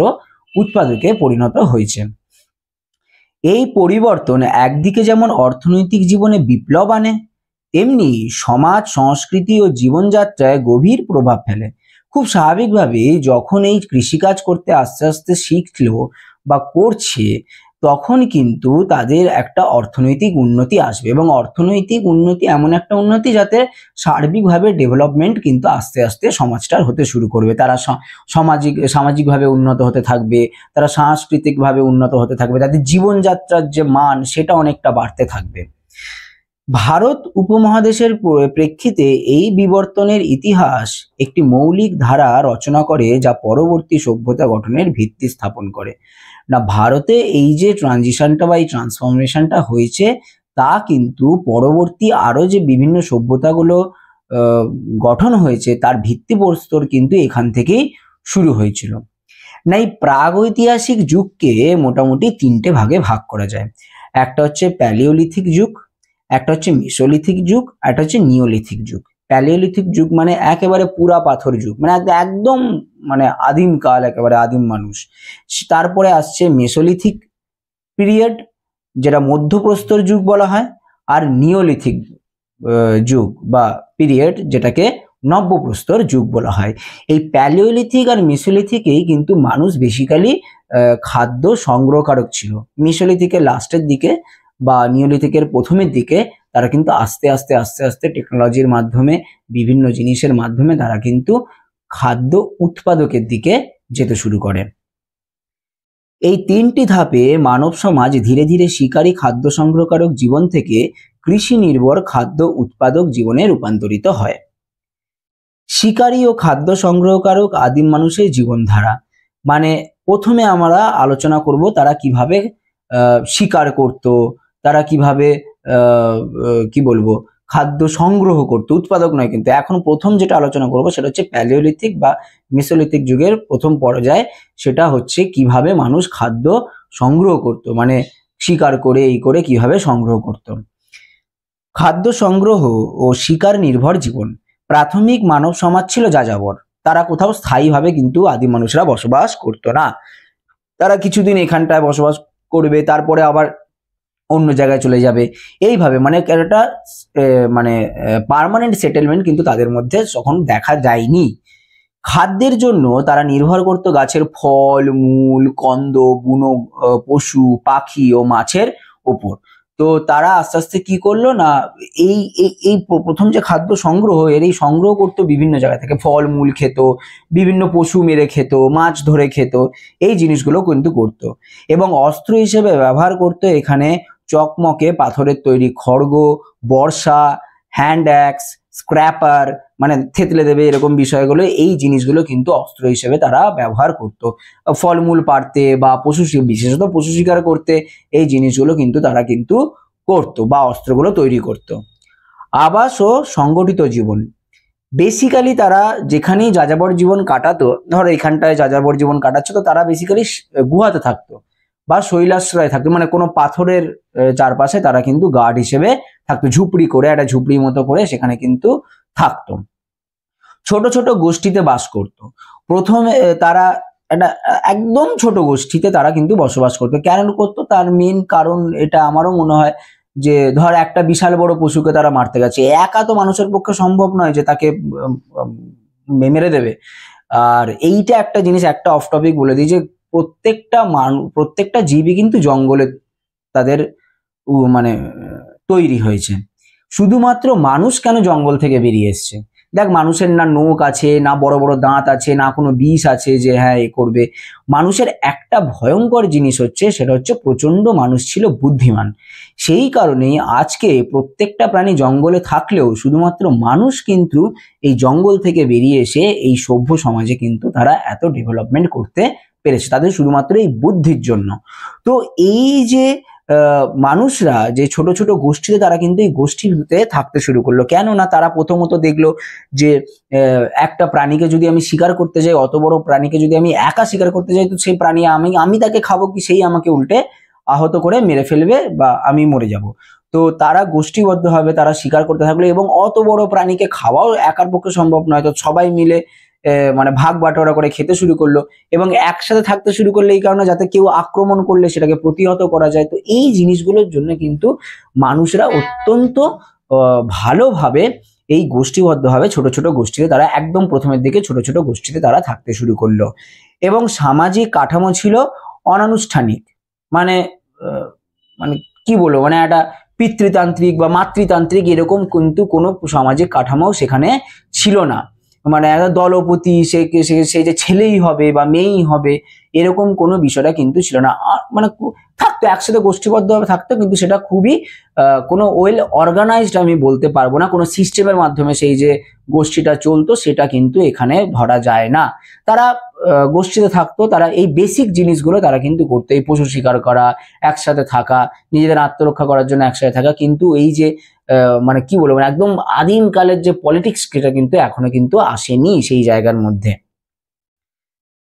A: উৎপাদকে পরিণত হয়েছে। এই পরিবর্তন একদিকে যেমন অর্থনৈতিক জীবনে বিপ্লব আনে, তেমনি সমাজ, সংস্কৃতি ও জীবনযাত্রায় গভীর প্রভাব ফেলে। খুব স্বাভাবিকভাবে যখন এই কৃষিকাজ করতে আস্তে আস্তে শিখলো বা করছে, তখন কিন্তু তাদের একটা অর্থনৈতিক উন্নতি আসবে, এবং অর্থনৈতিক উন্নতি এমন একটা উন্নতি যাতে সার্বিকভাবে ডেভেলপমেন্ট কিন্তু আস্তে আস্তে সমাজটার হতে শুরু করবে। তারা সামাজিকভাবে উন্নত হতে থাকবে, তারা সাংস্কৃতিকভাবে উন্নত হতে থাকবে, তাদের জীবনযাত্রার যে মান সেটা অনেকটা বাড়তে থাকবে। ভারত উপমহাদেশের প্রেক্ষিতে এই বিবর্তনের ইতিহাস একটি মৌলিক ধারা রচনা করে, যা পরবর্তী সভ্যতা গঠনের ভিত্তি স্থাপন করে। না, ভারতে এই যে ট্রানজিশনটা বা এই ট্রান্সফরমেশনটা হয়েছে, তা কিন্তু পরবর্তী আরো যে বিভিন্ন সভ্যতাগুলো গঠন হয়েছে তার ভিত্তিপ্রস্তর কিন্তু এখান থেকেই শুরু হয়েছিল। না, এই প্রাগৈতিহাসিক যুগকে মোটামুটি তিনটে ভাগে ভাগ করা যায়। একটা হচ্ছে প্যালিওলিথিক যুগ, একটা হচ্ছে মেসোলিথিক যুগ, একটা হচ্ছে নিওলিথিক যুগ। প্যালিওলিথিক যুগ মানে একেবারে পুরা পাথর যুগ, মানে একদম মানে আদিম কাল, একেবারে আদিম মানুষ। তারপরে আসছে মেসোলিথিক পিরিয়ড, যেটা মধ্যপ্রস্তর যুগ বলা হয়, আর নিওলিথিক যুগ বা পিরিয়ড, যেটাকে নব্যপ্রস্তর যুগ বলা হয়। এই প্যালিওলিথিক আর মেসোলিথিকেই কিন্তু মানুষ বেসিক্যালি খাদ্য সংগ্রহকারক ছিল। মেসোলিথিকের লাস্টের দিকে বা নিওলিথিকের প্রথমের দিকে তারা কিন্তু আস্তে আস্তে আস্তে আস্তে টেকনোলজির মাধ্যমে, বিভিন্ন জিনিসের মাধ্যমে তারা কিন্তু খাদ্য উৎপাদকের দিকে যেতে শুরু করে। এই তিনটি ধাপে মানব সমাজ ধীরে ধীরে শিকারী খাদ্য সংগ্রহকারক জীবন থেকে কৃষি নির্ভর খাদ্য উৎপাদক জীবনে রূপান্তরিত হয়। শিকারী ও খাদ্য সংগ্রহকারক আদিম মানুষের জীবনধারা, মানে প্রথমে আমরা আলোচনা করব তারা কিভাবে শিকার করত, তারা কিভাবে কি বলবো খাদ্য সংগ্রহ করতো, উৎপাদক নয় কিন্তু। এখন প্রথম যেটা আলোচনা করব সেটা হচ্ছে প্যালিওলিথিক বা মেসোলিথিক যুগের প্রথম পর্যায়। সেটা হচ্ছে কিভাবে মানুষ খাদ্য সংগ্রহ করত, মানে শিকার করে এই করে কিভাবে সংগ্রহ করত। খাদ্য সংগ্রহ ও শিকার নির্ভর জীবন। প্রাথমিক মানব সমাজ ছিল যাযাবর। তারা কোথাও স্থায়ীভাবে কিন্তু আদিম মানুষরা বসবাস করতো না। তারা কিছুদিন এখানটায় বসবাস করবে, তারপরে আবার অন্য জায়গায় চলে যাবে, এইভাবে মানে একটা মানে পার্মানেন্ট সেটেলমেন্ট কিন্তু তাদের মধ্যে তখন দেখা যায়নি। খাদ্যের জন্য তারা নির্ভর করত গাছের ফল, মূল, কন্দ, বুনো পশু, পাখি ও মাছের ওপর। তো তারা আস্তে আস্তে কি করলো না, এই এই প্রথম যে খাদ্য সংগ্রহ, এর এই সংগ্রহ করতো বিভিন্ন জায়গা থেকে। ফল মূল খেত, বিভিন্ন পশু মেরে খেত, মাছ ধরে খেত, এই জিনিসগুলো কিন্তু করতো। এবং অস্ত্র হিসেবে ব্যবহার করতো এখানে চকমকে পাথরের তৈরি খড়গ, বর্ষা, হ্যান্ড অ্যাক্স, স্ক্র্যাপার, মানে থেতলে দেবে এরকম বিষয়গুলো, এই জিনিসগুলো কিন্তু অস্ত্র হিসেবে তারা ব্যবহার করত। ফলমূল পাড়তে বা বিশেষত পশু শিকার করতে এই জিনিসগুলো কিন্তু তারা কিন্তু করতো বা অস্ত্রগুলো তৈরি করত। আবাস ও সংগঠিত জীবন। বেসিক্যালি তারা যেখানেই যাযাবর জীবন কাটাতো, ধরো এখানটায় যাযাবর জীবন কাটাচ্ছে, তো তারা বেসিক্যালি গুহাতে থাকতো বা শৈলাশ্রয়ে থাকতো, মানে কোনো পাথরের চারপাশে তারা কিন্তু গার্ড হিসেবে থাকতো, ঝুপড়ি করে, একটা ঝুপড়ি মতো করে সেখানে কিন্তু থাকতো। ছোট ছোট গোষ্ঠীতে বাস করত। প্রথমে তারা
B: একটা একদম ছোট গোষ্ঠীতে তারা কিন্তু বসবাস করতো। কেন করতো তার মেন কারণ এটা আমারও মনে হয় যে ধর একটা বিশাল বড় পশুকে তারা মারতে গেছে, একা তো মানুষের পক্ষে সম্ভব নয় যে তাকে মেরে দেবে। আর এইটা একটা জিনিস, একটা অফ টপিক বলে দিই, যে প্রত্যেকটা জীবই কিন্তু জঙ্গলে তাদের মানে তৈরি হয়েছে। শুধুমাত্র মানুষ কেন জঙ্গল থেকে বেরিয়ে এসছে? দেখ, মানুষের না নোক আছে, না বড় বড় দাঁত আছে, না কোনো বিষ আছে যে হ্যাঁ এ করবে। মানুষের একটা ভয়ঙ্কর জিনিস হচ্ছে, সেটা হচ্ছে প্রচন্ড মানুষ ছিল বুদ্ধিমান। সেই কারণেই আজকে প্রত্যেকটা প্রাণী জঙ্গলে থাকলেও শুধুমাত্র মানুষ কিন্তু এই জঙ্গল থেকে বেরিয়ে এসে এই সভ্য সমাজে কিন্তু তারা এত ডেভেলপমেন্ট করতে পেরেছে, তাদের শুধুমাত্র এই বুদ্ধির জন্য। তো এই যে মানুষরা যে ছোট ছোট গোষ্ঠীতে, তারা কিন্তু এই গোষ্ঠীতে থাকতে শুরু করলো। কেননা তারা প্রথমত দেখলো যে একটা প্রাণীকে যদি আমি শিকার করতে যাই, অত বড় প্রাণীকে যদি আমি একা শিকার করতে যাই, তো সেই প্রাণী আমি তাকে খাবো কি সেই আমাকে উল্টে আহত করে মেরে ফেলবে বা আমি মরে যাব। তো তারা গোষ্ঠীবদ্ধভাবে তারা শিকার করতে থাকলো, এবং অত বড় প্রাণীকে খাওয়াও একার পক্ষে সম্ভব নয়, তো সবাই মিলে মানে ভাগ বাটোয়ারা করে খেতে শুরু করলো এবং একসাথে থাকতে শুরু করলে এই কারণে যাতে কেউ আক্রমণ করলে সেটাকে প্রতিহত করা যায়। তো এই জিনিসগুলোর জন্য কিন্তু মানুষরা অত্যন্ত ভালোভাবে এই গোষ্ঠীবদ্ধভাবে ছোট ছোট গোষ্ঠীতে তারা একদম প্রথমের দিকে ছোট ছোট গোষ্ঠীতে তারা থাকতে শুরু করলো। এবং সামাজিক কাঠামো ছিল অনানুষ্ঠানিক, মানে মানে কি বলবো, মানে একটা পিতৃতান্ত্রিক বা মাতৃতান্ত্রিক এরকম কিন্তু কোনো সামাজিক কাঠামো সেখানে ছিল না। মানে একটা দলপতি, সে যে ছেলেই হবে বা মেয়েই হবে এরকম কোনো বিষয়টা কিন্তু ছিল না। মানে থাকতো একসাথে গোষ্ঠীবদ্ধভাবে থাকতো, কিন্তু সেটা খুবই কোনো ওয়েল অর্গানাইজড আমি বলতে পারবো না, কোনো সিস্টেমের মাধ্যমে সেই যে গোষ্ঠীটা চলতো সেটা কিন্তু এখানে ধরা যায় না। তারা গোষ্ঠীতে থাকতো, তারা এই বেসিক জিনিসগুলো তারা কিন্তু করতো, এই পশু শিকার করা, একসাথে থাকা, নিজেদের আত্মরক্ষা করার জন্য একসাথে থাকা। কিন্তু এই যে মানে কি বলবো, একদম আদিম কালের যে পলিটিক্স, সেটা কিন্তু এখনো কিন্তু আসেনি সেই জায়গার মধ্যে।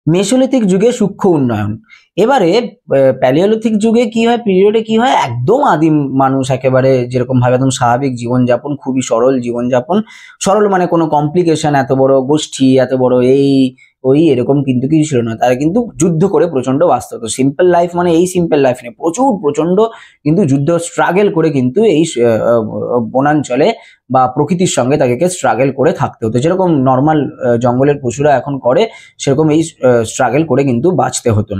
B: মেসোলিথিক যুগে সূক্ষ্ম উন্নয়ন। এবারে প্যালিওলিথিক যুগে কি হয়, পিরিয়ডে কি হয়, একদম আদিম মানুষ একেবারে যেরকম ভাবে একদম স্বাভাবিক জীবনযাপন, খুবই সরল জীবনযাপন। সরল মানে কোনো কমপ্লিকেশন, এত বড় গোষ্ঠী, এত বড় এই ওই এরকম কিন্তু কিছু ছিল না। তারা কিন্তু যুদ্ধ করে প্রচন্ড বাঁচত। তো সিম্পল লাইফ মানে এই সিম্পল লাইফ নেই, প্রচন্ড কিন্তু যুদ্ধ স্ট্রাগল করে কিন্তু এই বনাঞ্চলে বা প্রকৃতির সঙ্গে তাকে স্ট্রাগল করে থাকতে হতো। যেরকম নর্মাল জঙ্গলের পশুরা এখন করে, সেরকম এই স্ট্রাগল করে কিন্তু বাঁচতে হতো।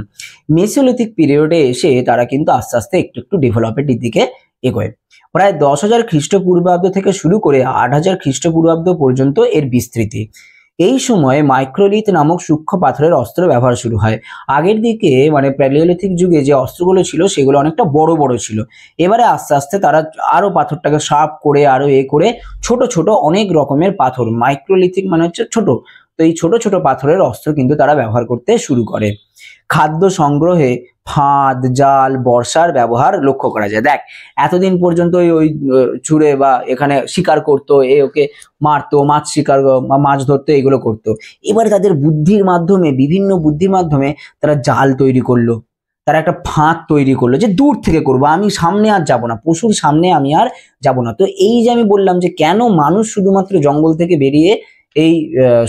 B: মেসোলিথিক পিরিয়ডে এসে তারা কিন্তু আস্তে আস্তে একটু একটু ডেভেলপমেন্টের দিকে এগোয়। প্রায় 10,000 খ্রিস্টপূর্বাব্দ থেকে শুরু করে 8,000 খ্রিস্টপূর্বাব্দ পর্যন্ত এর বিস্তৃতি। এই সময়ে মাইক্রোলিথ নামক সূক্ষ্ম পাথরের অস্ত্র ব্যবহার শুরু হয়। আগের দিকে মানে প্যালিওলিথিক যুগে যে অস্ত্রগুলো ছিল সেগুলো অনেকটা বড় বড় ছিল। এবারে আস্তে আস্তে তারা আরো পাথরটাকে শার্প করে আরো করে ছোট ছোট অনেক রকমের পাথর, মাইক্রোলিথিক মানে হচ্ছে ছোট, তো এই ছোট ছোট পাথরের অস্ত্র কিন্তু তারা ব্যবহার করতে শুরু করে। খাদ্য সংগ্রহে ফাঁদ, জাল, বর্ষার ব্যবহার লক্ষ্য করা যায়। দেখ, এতদিন পর্যন্ত ওই ছুঁড়ে বা এখানে শিকার করতো, ওকে মারতো, মাছ শিকার, মাছ ধরতো, এগুলো করতো। এবারে তাদের বুদ্ধির মাধ্যমে, বিভিন্ন বুদ্ধির মাধ্যমে তারা জাল তৈরি করলো, তারা একটা ফাঁদ তৈরি করলো যে দূর থেকে করবো, আমি সামনে আর যাব না, পশুর সামনে আমি আর যাব না। তো এই যে আমি বললাম যে কেন মানুষ শুধুমাত্র জঙ্গল থেকে বেরিয়ে এই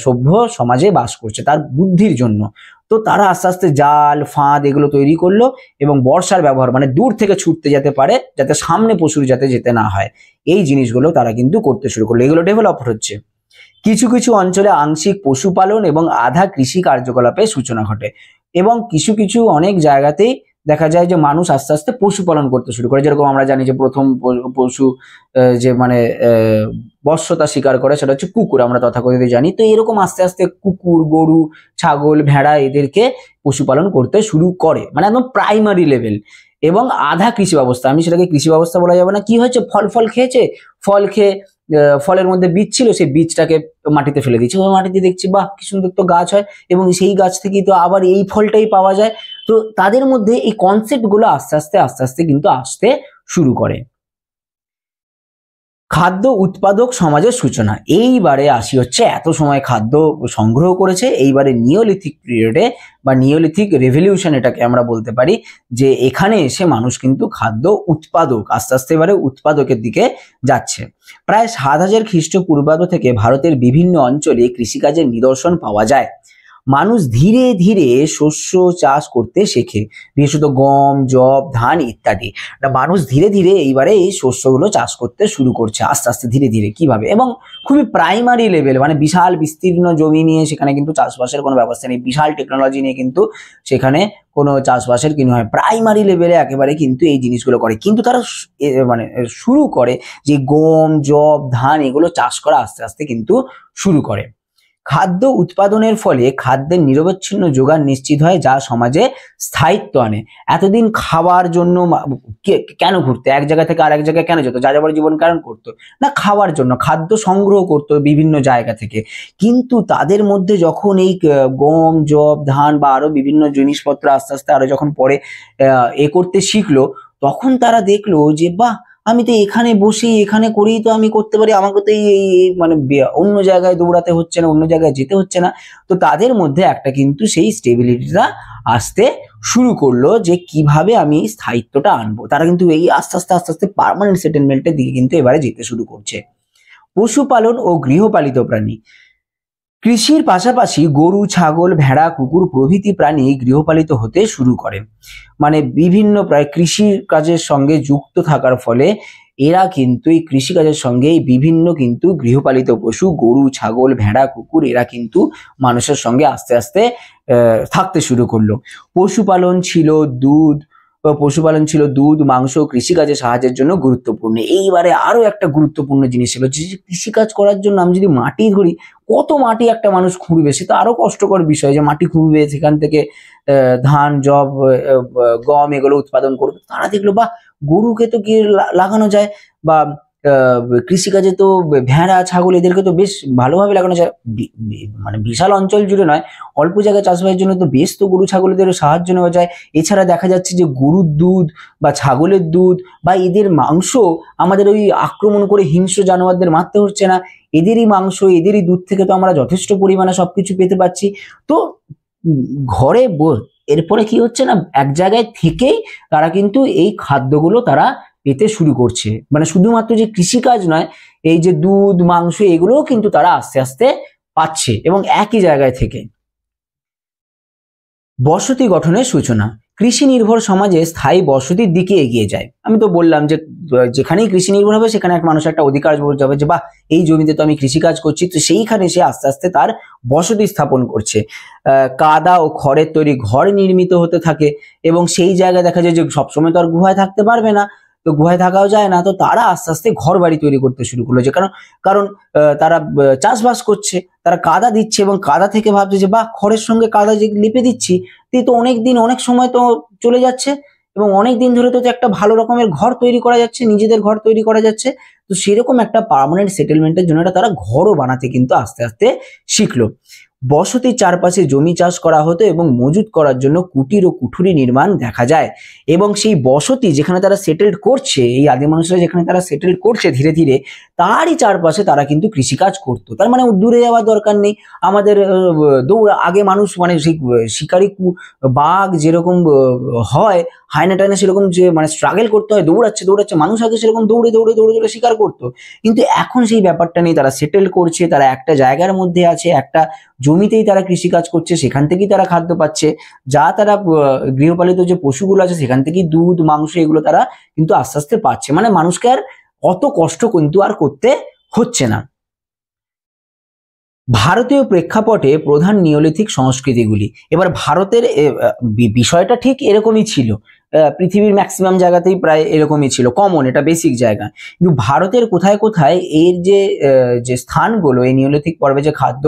B: সভ্য সমাজে বাস করছে, তার বুদ্ধির জন্য। তো তারা আস্তে আস্তে জাল, ফাঁদ এগুলো তৈরি করলো এবং বর্ষার ব্যবহার মানে দূর থেকে ছুটতে যেতে পারে, যাতে সামনে পশুর যাতে যেতে না হয়, এই জিনিসগুলো তারা কিন্তু করতে শুরু করলো। এগুলো ডেভেলপ হচ্ছে। কিছু কিছু অঞ্চলে আংশিক পশুপালন এবং আধা কৃষি কার্যকলাপের সূচনা ঘটে, এবং কিছু কিছু অনেক জায়গাতেই দেখা যায় যে মানুষ আস্তে আস্তে পশুপালন করতে শুরু করে। যেরকম আমরা জানি যে প্রথম পশু যে মানে বশ্যতা শিকার করে সেটা হচ্ছে কুকুর, আমরা তথাকথিত জানি। তো এরকম আস্তে আস্তে কুকুর, গরু, ছাগল, ভেড়া এদেরকে পশুপালন করতে শুরু করে, মানে একদম প্রাইমারি লেভেল। এবং আধা কৃষি ব্যবস্থা, আমি সেটাকে কৃষি ব্যবস্থা বলা যাবে না, কি হয়েছে, ফল খেয়েছে, ফল খেয়ে ফলের মধ্যে বীজ ছিল, সেই বীজটাকে মাটিতে ফেলে দিচ্ছে, ওই মাটিতে দেখছি বাহ কি সুন্দর তো গাছ হয়, এবং সেই গাছ থেকেই তো আবার এই ফলটাই পাওয়া যায়। তো তাদের মধ্যে এই কনসেপ্ট গুলো আস্তে আস্তে কিন্তু আসতে শুরু করে। খাদ্য উৎপাদক সমাজের সূচনা। এইবারে আসি হচ্ছে, এত সময় খাদ্য সংগ্রহ করেছে, এইবারে নিওলিথিক পিরিয়ডে বা নিওলিথিক রেভলিউশন এটাকে আমরা বলতে পারি, যে এখানে এসে মানুষ কিন্তু খাদ্য উৎপাদক, আস্তে আস্তে এবারে উৎপাদকের দিকে যাচ্ছে। প্রায় 7,000 খ্রিস্টপূর্বাব্দ থেকে ভারতের বিভিন্ন অঞ্চলে কৃষিকাজের নিদর্শন পাওয়া যায়। মানুষ ধীরে ধীরে শস্য চাষ করতে শেখে, বিশেষত গম, যব, ধান ইত্যাদি। মানুষ ধীরে ধীরে এইবারে এই শস্যগুলো চাষ করতে শুরু করছে আস্তে আস্তে ধীরে ধীরে। কিভাবে? এবং খুবই প্রাইমারি লেভেল, মানে বিশাল বিস্তীর্ণ জমি নিয়ে সেখানে কিন্তু চাষবাসের কোনো ব্যবস্থা নেই, বিশাল টেকনোলজি নিয়ে কিন্তু সেখানে কোনো চাষবাসের কি হয়, প্রাইমারি লেভেলে একেবারে কিন্তু এই জিনিসগুলো করে। কিন্তু তারা মানে শুরু করে যে গম, যব, ধান এগুলো চাষ করা আস্তে আস্তে কিন্তু শুরু করে। খাদ্য উৎপাদনের ফলে খাদ্যের নিরবচ্ছিন্ন যোগান নিশ্চিত হয়, যা সমাজে স্থায়িত্ব আনে। এতদিন খাওয়ার জন্য কেন ঘুরতে, এক জায়গা থেকে আরেক জায়গায় কেন যেত, যাযাবর জীবন কারণ করতো না, খাওয়ার জন্য খাদ্য সংগ্রহ করতো বিভিন্ন জায়গা থেকে। কিন্তু তাদের মধ্যে যখন এই গম, যব, ধান বা আরো বিভিন্ন জিনিসপত্র আস্তে আস্তে আরো যখন পরে করতে শিখলো, তখন তারা দেখলো যে বাহ, আমি তো এখানে বসে এখানে করেই তো আমি করতে পারি, আমাকে তো এই মানে অন্য জায়গায় দৌড়াতে হচ্ছে না, অন্য জায়গায় যেতে হচ্ছে না। তো তাদের মধ্যে একটা কিন্তু সেই স্টেবিলিটিটা আসতে শুরু করলো যে কিভাবে আমি স্থায়িত্বটা আনবো। তারা কিন্তু এই আস্তে আস্তে আস্তে আস্তে পার্মানেন্ট সেটেলমেন্টের দিকে কিন্তু এবারে যেতে শুরু করছে। পশুপালন ও গৃহপালিত প্রাণী। কৃষির পাশাপাশি গরু, ছাগল, ভেড়া, কুকুর প্রভৃতি প্রাণী গৃহপালিত হতে শুরু করে। মানে বিভিন্ন প্রায় কৃষির কাজের সঙ্গে যুক্ত থাকার ফলে এরা কিন্তু এই কৃষিকাজের সঙ্গে বিভিন্ন কিন্তু গৃহপালিত পশু, গরু, ছাগল, ভেড়া, কুকুর এরা কিন্তু মানুষের সঙ্গে আস্তে আস্তে থাকতে শুরু করলো। পশুপালন ছিল দুধ, মাংস, কৃষিকাজে সাহায্যের জন্য গুরুত্বপূর্ণ। এইবারে আরো একটা গুরুত্বপূর্ণ জিনিস ছিল যে কৃষিকাজ করার জন্য আমি যদি মাটি ধরি, কত মাটি একটা মানুষ খুঁড়বে, সে তো আরো কষ্টকর বিষয় যে মাটি খুঁড়বে, সেখান থেকে ধান, যব, গম এগুলো উৎপাদন করবে। তারা দেখলো বা গরুকে তো গিয়ে লাগানো যায়, বা কৃষিকাজে তো ভেড়া, ছাগল এদেরকে তো বেশ ভালোভাবে লাগানো যায়, মানে বিশাল অঞ্চল জুড়ে নয়, অল্প জায়গায় চাষবাসের জন্য তো বেশ তো গরু ছাগলদেরও সাহায্য নেওয়া যায়। এছাড়া দেখা যাচ্ছে যে গরুর দুধ বা ছাগলের দুধ বা এদের মাংস আমাদের ওই আক্রমণ করে হিংস্র জানোয়ারদের মারতে হচ্ছে না, এদেরই মাংস, এদেরই দুধ থেকে তো আমরা যথেষ্ট পরিমাণে সবকিছু পেতে পারছি। তো ঘরে এরপরে কি হচ্ছে না, এক জায়গায় থেকেই তারা কিন্তু এই খাদ্যগুলো তারা পেতে শুরু করছে। মানে শুধুমাত্র যে কৃষিকাজ নয়, এই যে দুধ, মাংস এগুলোও কিন্তু তারা আস্তে আস্তে পাচ্ছে এবং একই জায়গায় থেকে। বসতি গঠনের সূচনা। কৃষি নির্ভর সমাজে স্থায়ী বসতির দিকে এগিয়ে যায়। আমি তো বললাম যে যেখানেই কৃষি নির্ভর হবে সেখানে এক মানুষ একটা অধিকার বোধ হবে যে বাহ, এই জমিতে তো আমি কৃষিকাজ করছি, তো সেইখানে সে আস্তে আস্তে তার বসতি স্থাপন করছে। কাদা ও খড়ের তৈরি ঘর নির্মিত হতে থাকে এবং সেই জায়গায় দেখা যায় যে সবসময় তো আর গুহায় থাকতে পারবে না, তো গুহায় থাকাও যায় না, তো তারা আস্তে আস্তে ঘর বাড়ি তৈরি করতে শুরু করলো। যে কারণ তারা চাষবাস করছে, তারা কাদা দিচ্ছে এবং কাদা থেকে ভাবছে যে বাহ, খড়ের সঙ্গে কাদা যে লেপে দিচ্ছি, তো অনেক দিন অনেক সময় তো চলে যাচ্ছে এবং অনেক দিন ধরে তো একটা ভালো রকমের ঘর তৈরি করা যাচ্ছে, নিজেদের ঘর তৈরি করা যাচ্ছে। তো সেরকম একটা পার্মানেন্ট সেটেলমেন্টের জন্য তারা ঘরও বানাতে কিন্তু আস্তে আস্তে শিখলো। বসতির চারপাশে জমি চাষ করা হতো এবং মজুত করার জন্য কুটির ও কুঠুরি নির্মাণ দেখা যায়। এবং সেই বসতি যেখানে তারা সেটেলড করছে, এই আদি মানুষরা যেখানে তারা সেটেল করছে ধীরে ধীরে, তারই চারপাশে তারা কিন্তু কৃষিকাজ করতো। তার মানে দূরে যাওয়ার দরকার নেই। আমাদের আগে মানুষ মানে সেই শিকারি বাঘ যেরকম হয় হায়না টায়না, সেরকম যে মানে স্ট্রাগল করতে হয়, দৌড়াচ্ছে, মানুষ আগে সেরকম দৌড়ে দৌড়ে দৌড়ে দৌড়ে শিকার করতো। কিন্তু এখন সেই ব্যাপারটা নেই, তারা সেটেল করছে, তারা একটা জায়গার মধ্যে আছে, একটা জমিতেই তারা কৃষিকাজ করছে, সেখান থেকেই তারা খাদ্য পাচ্ছে। যা তারা গৃহপালিত যে পশুগুলো আছে সেখান থেকেই দুধ, মাংস এগুলো তারা কিন্তু আস্তে আস্তে পাচ্ছে। মানে মানুষকে আর অত কষ্ট কিন্তু আর করতে হচ্ছে না। ভারতীয় প্রেক্ষাপটে প্রধান নিওলিথিক সংস্কৃতিগুলি। এবার ভারতের বিষয়টা ঠিক এরকমই ছিল, পৃথিবীর ম্যাক্সিমাম জায়গাতেই প্রায় এরকমই ছিল, কমন, এটা বেসিক জায়গা। কিন্তু ভারতের কোথায় কোথায় এর যে স্থানগুলো, এই নিওলিথিক পর্বে যে খাদ্য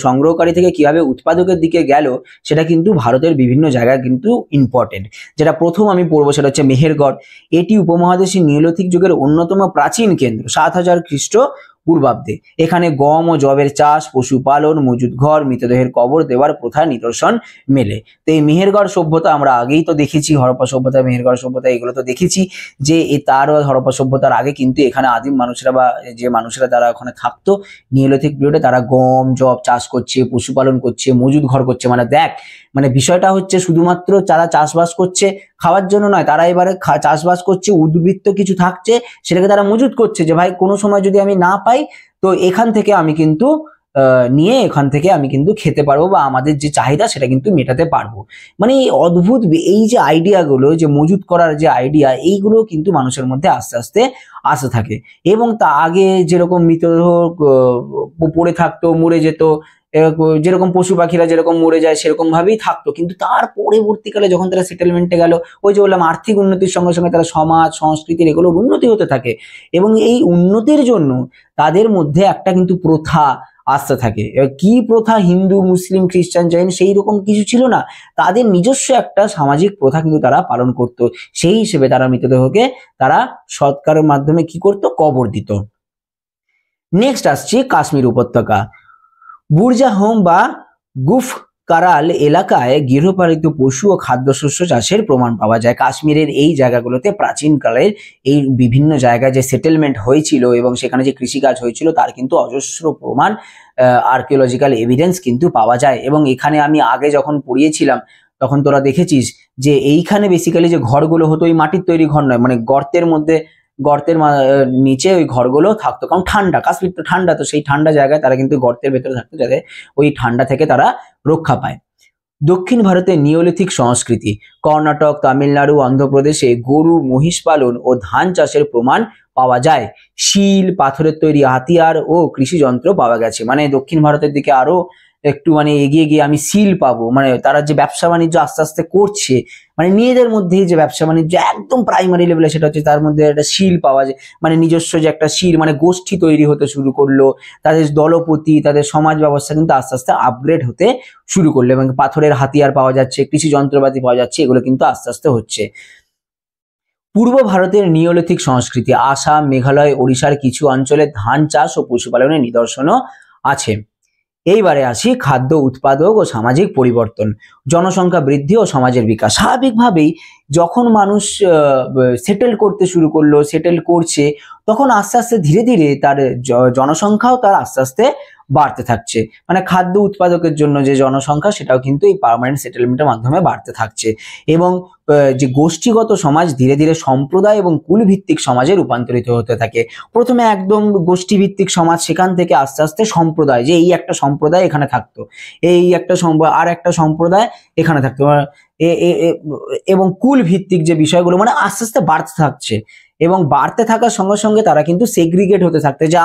B: সংগ্রহকারী থেকে কিভাবে উৎপাদকের দিকে গেল, সেটা কিন্তু ভারতের বিভিন্ন জায়গায় কিন্তু ইম্পর্টেন্ট। যেটা প্রথম আমি পড়বো সেটা হচ্ছে মেহেরগড়। এটি উপমহাদেশের নিওলিথিক যুগের অন্যতম প্রাচীন কেন্দ্র, 7000 খ্রিস্টপূর্বাব্দে। এখানে গম ও যবের চাষ, পশুপালন, মজুদ ঘর, মৃতদেহের কবর দেওয়ার প্রথা নিদর্শন মেলে। তো এই মেহেরগড় সভ্যতা আমরা আগেই তো দেখেছি, হরপ্পা সভ্যতা, মেহেরগড় সভ্যতা এগুলো তো দেখেছি যে তার হরপ্পা সভ্যতার আগে কিন্তু এখানে আদিম মানুষরা বা যে মানুষরা তারা ওখানে থাকতো নিওলিথিক পিরিয়ডে, তারা গম, যব চাষ করছে, পশুপালন করছে, মজুদ ঘর করছে। মানে দেখ, মানে বিষয়টা হচ্ছে শুধুমাত্র তারা চাষবাস করছে খাওয়ার জন্য নয়, তারা এবারে চাষবাস করছে, উদ্বৃত্ত কিছু থাকছে, সেটাকে তারা মজুদ করছে যে ভাই কোনো সময় যদি আমি না পাই তো এখান থেকে আমি কিন্তু নিয়ে এখান থেকে আমি কিন্তু খেতে পারবো বা আমাদের যে চাহিদা সেটা কিন্তু মেটাতে পারবো। মানে এই অদ্ভুত এই যে আইডিয়াগুলো, যে মজুত করার যে আইডিয়া, এইগুলো কিন্তু মানুষের মধ্যে আস্তে আস্তে আসতে থাকে। এবং তা আগে যেরকম মৃতদেহ পড়ে থাকতো, মরে যেত, যেরকম পশু পাখিরা যেরকম মরে যায় সেরকম ভাবেই থাকতো, কিন্তু তার পরবর্তীকালে যখন তারা সেটেলমেন্টে গেল, ওই যে বললাম আর্থিক উন্নতির সঙ্গে সঙ্গে তারা সমাজ সংস্কৃতির এগুলোর উন্নতি হতে থাকে, এবং এই উন্নতির জন্য তাদের মধ্যে একটা কিন্তু প্রথা আসতে থাকে। কি প্রথা? হিন্দু, মুসলিম, খ্রিস্টান, জৈন সেই রকম কিছু ছিল না, তাদের নিজস্ব একটা সামাজিক প্রথা কিন্তু তারা পালন করত। সেই হিসেবে তারা মৃতদেহকে তারা সৎকারের মাধ্যমে কি করত? কবর দিত। নেক্সট আসছে কাশ্মীর উপত্যকা। বুরজাহোম বা গুফ কারাল এলাকায় গৃহপালিত পশু ও খাদ্যশস্য চাষের প্রমাণ পাওয়া যায়। কাশ্মীরের এই জায়গাগুলোতে প্রাচীনকালের এই বিভিন্ন জায়গায় যে সেটেলমেন্ট হয়েছিল এবং সেখানে যে কৃষিকাজ হয়েছিল তার কিন্তু অজস্র প্রমাণ, আর্কিওলজিক্যাল এভিডেন্স কিন্তু পাওয়া যায়। এবং এখানে আমি আগে যখন পড়িয়েছিলাম তখন তোরা দেখেছিস যে এইখানে বেসিক্যালি যে ঘরগুলো হতো ওই মাটির তৈরি ঘর নয়, মানে গর্তের মধ্যে, গর্তের নিচে ওই ঘরগুলো থাকতো, কারণ ঠান্ডা, কাশ্মীর তো ঠান্ডা, তো সেই ঠান্ডা জায়গায় তারা কিন্তু গর্তের ভেতরে থাকতো যাতে ওই ঠান্ডা থেকে তারা রক্ষা পায়। দক্ষিণ ভারতের নিওলিথিক সংস্কৃতি। কর্ণাটক, তামিলনাড়ু, অন্ধ্রপ্রদেশে গরু, মহিষ পালন ও ধান চাষের প্রমাণ পাওয়া যায়। শিল, পাথরের তৈরি হাতিয়ার ও কৃষি যন্ত্র পাওয়া গেছে। মানে দক্ষিণ ভারতের দিকে আরো একটু মানে এগিয়ে গিয়ে আমি শিল পাবো, মানে তারা যে ব্যবসা বাণিজ্য আস্তে আস্তে করছে, মানে নিজেদের মধ্যেই যে ব্যবসা বাণিজ্য একদম প্রাইমারি লেভেলে, সেটা হচ্ছে তার মধ্যে একটা শিল পাওয়া যায়, মানে নিজস্ব যে একটা শিল, মানে গোষ্ঠী তৈরি হতে শুরু করলো, তাদের দলপতি, তাদের সমাজ ব্যবস্থা কিন্তু আস্তে আস্তে আপগ্রেড হতে শুরু করলো, এবং পাথরের হাতিয়ার পাওয়া যাচ্ছে, কৃষি যন্ত্রপাতি পাওয়া যাচ্ছে, এগুলো কিন্তু আস্তে আস্তে হচ্ছে। পূর্ব ভারতের নিওলিথিক সংস্কৃতি। আসাম, মেঘালয়, ওড়িশার কিছু অঞ্চলে ধান চাষ ও পশুপালনের নিদর্শনও আছে। এইবারে আসি খাদ্য উৎপাদক ও সামাজিক পরিবর্তন। জনসংখ্যা বৃদ্ধি ও সমাজের বিকাশ। স্বাভাবিকভাবেই যখন মানুষ সেটেল করতে শুরু করলো, সেটেল করছে, তখন আস্তে আস্তে ধীরে ধীরে তার জনসংখ্যাও তার আস্তে আস্তে বাড়তে থাকছে। মানে খাদ্য উৎপাদকের জন্য যে জনসংখ্যা সেটাও কিন্তু এই পার্মানেন্ট সেটেলমেন্টের মাধ্যমে বাড়তে থাকছে, এবং যে গোষ্ঠীগত সমাজ ধীরে ধীরে সম্প্রদায় এবং কুলভিত্তিক সমাজে রূপান্তরিত হতে থাকে। প্রথমে একদম গোষ্ঠীভিত্তিক সমাজ, সেখান থেকে আস্তে আস্তে সম্প্রদায়, যে এই একটা সম্প্রদায় এখানে থাকতো, এই একটা আর একটা সম্প্রদায় এখানে থাকতো, এবং কুল ভিত্তিক যে বিষয়গুলো মানে আস্তে আস্তে বাড়তে থাকছে, এবং বাড়তে থাকার সঙ্গে সঙ্গে তারা কিন্তু সেগ্রিগেট হতে থাকতে, যে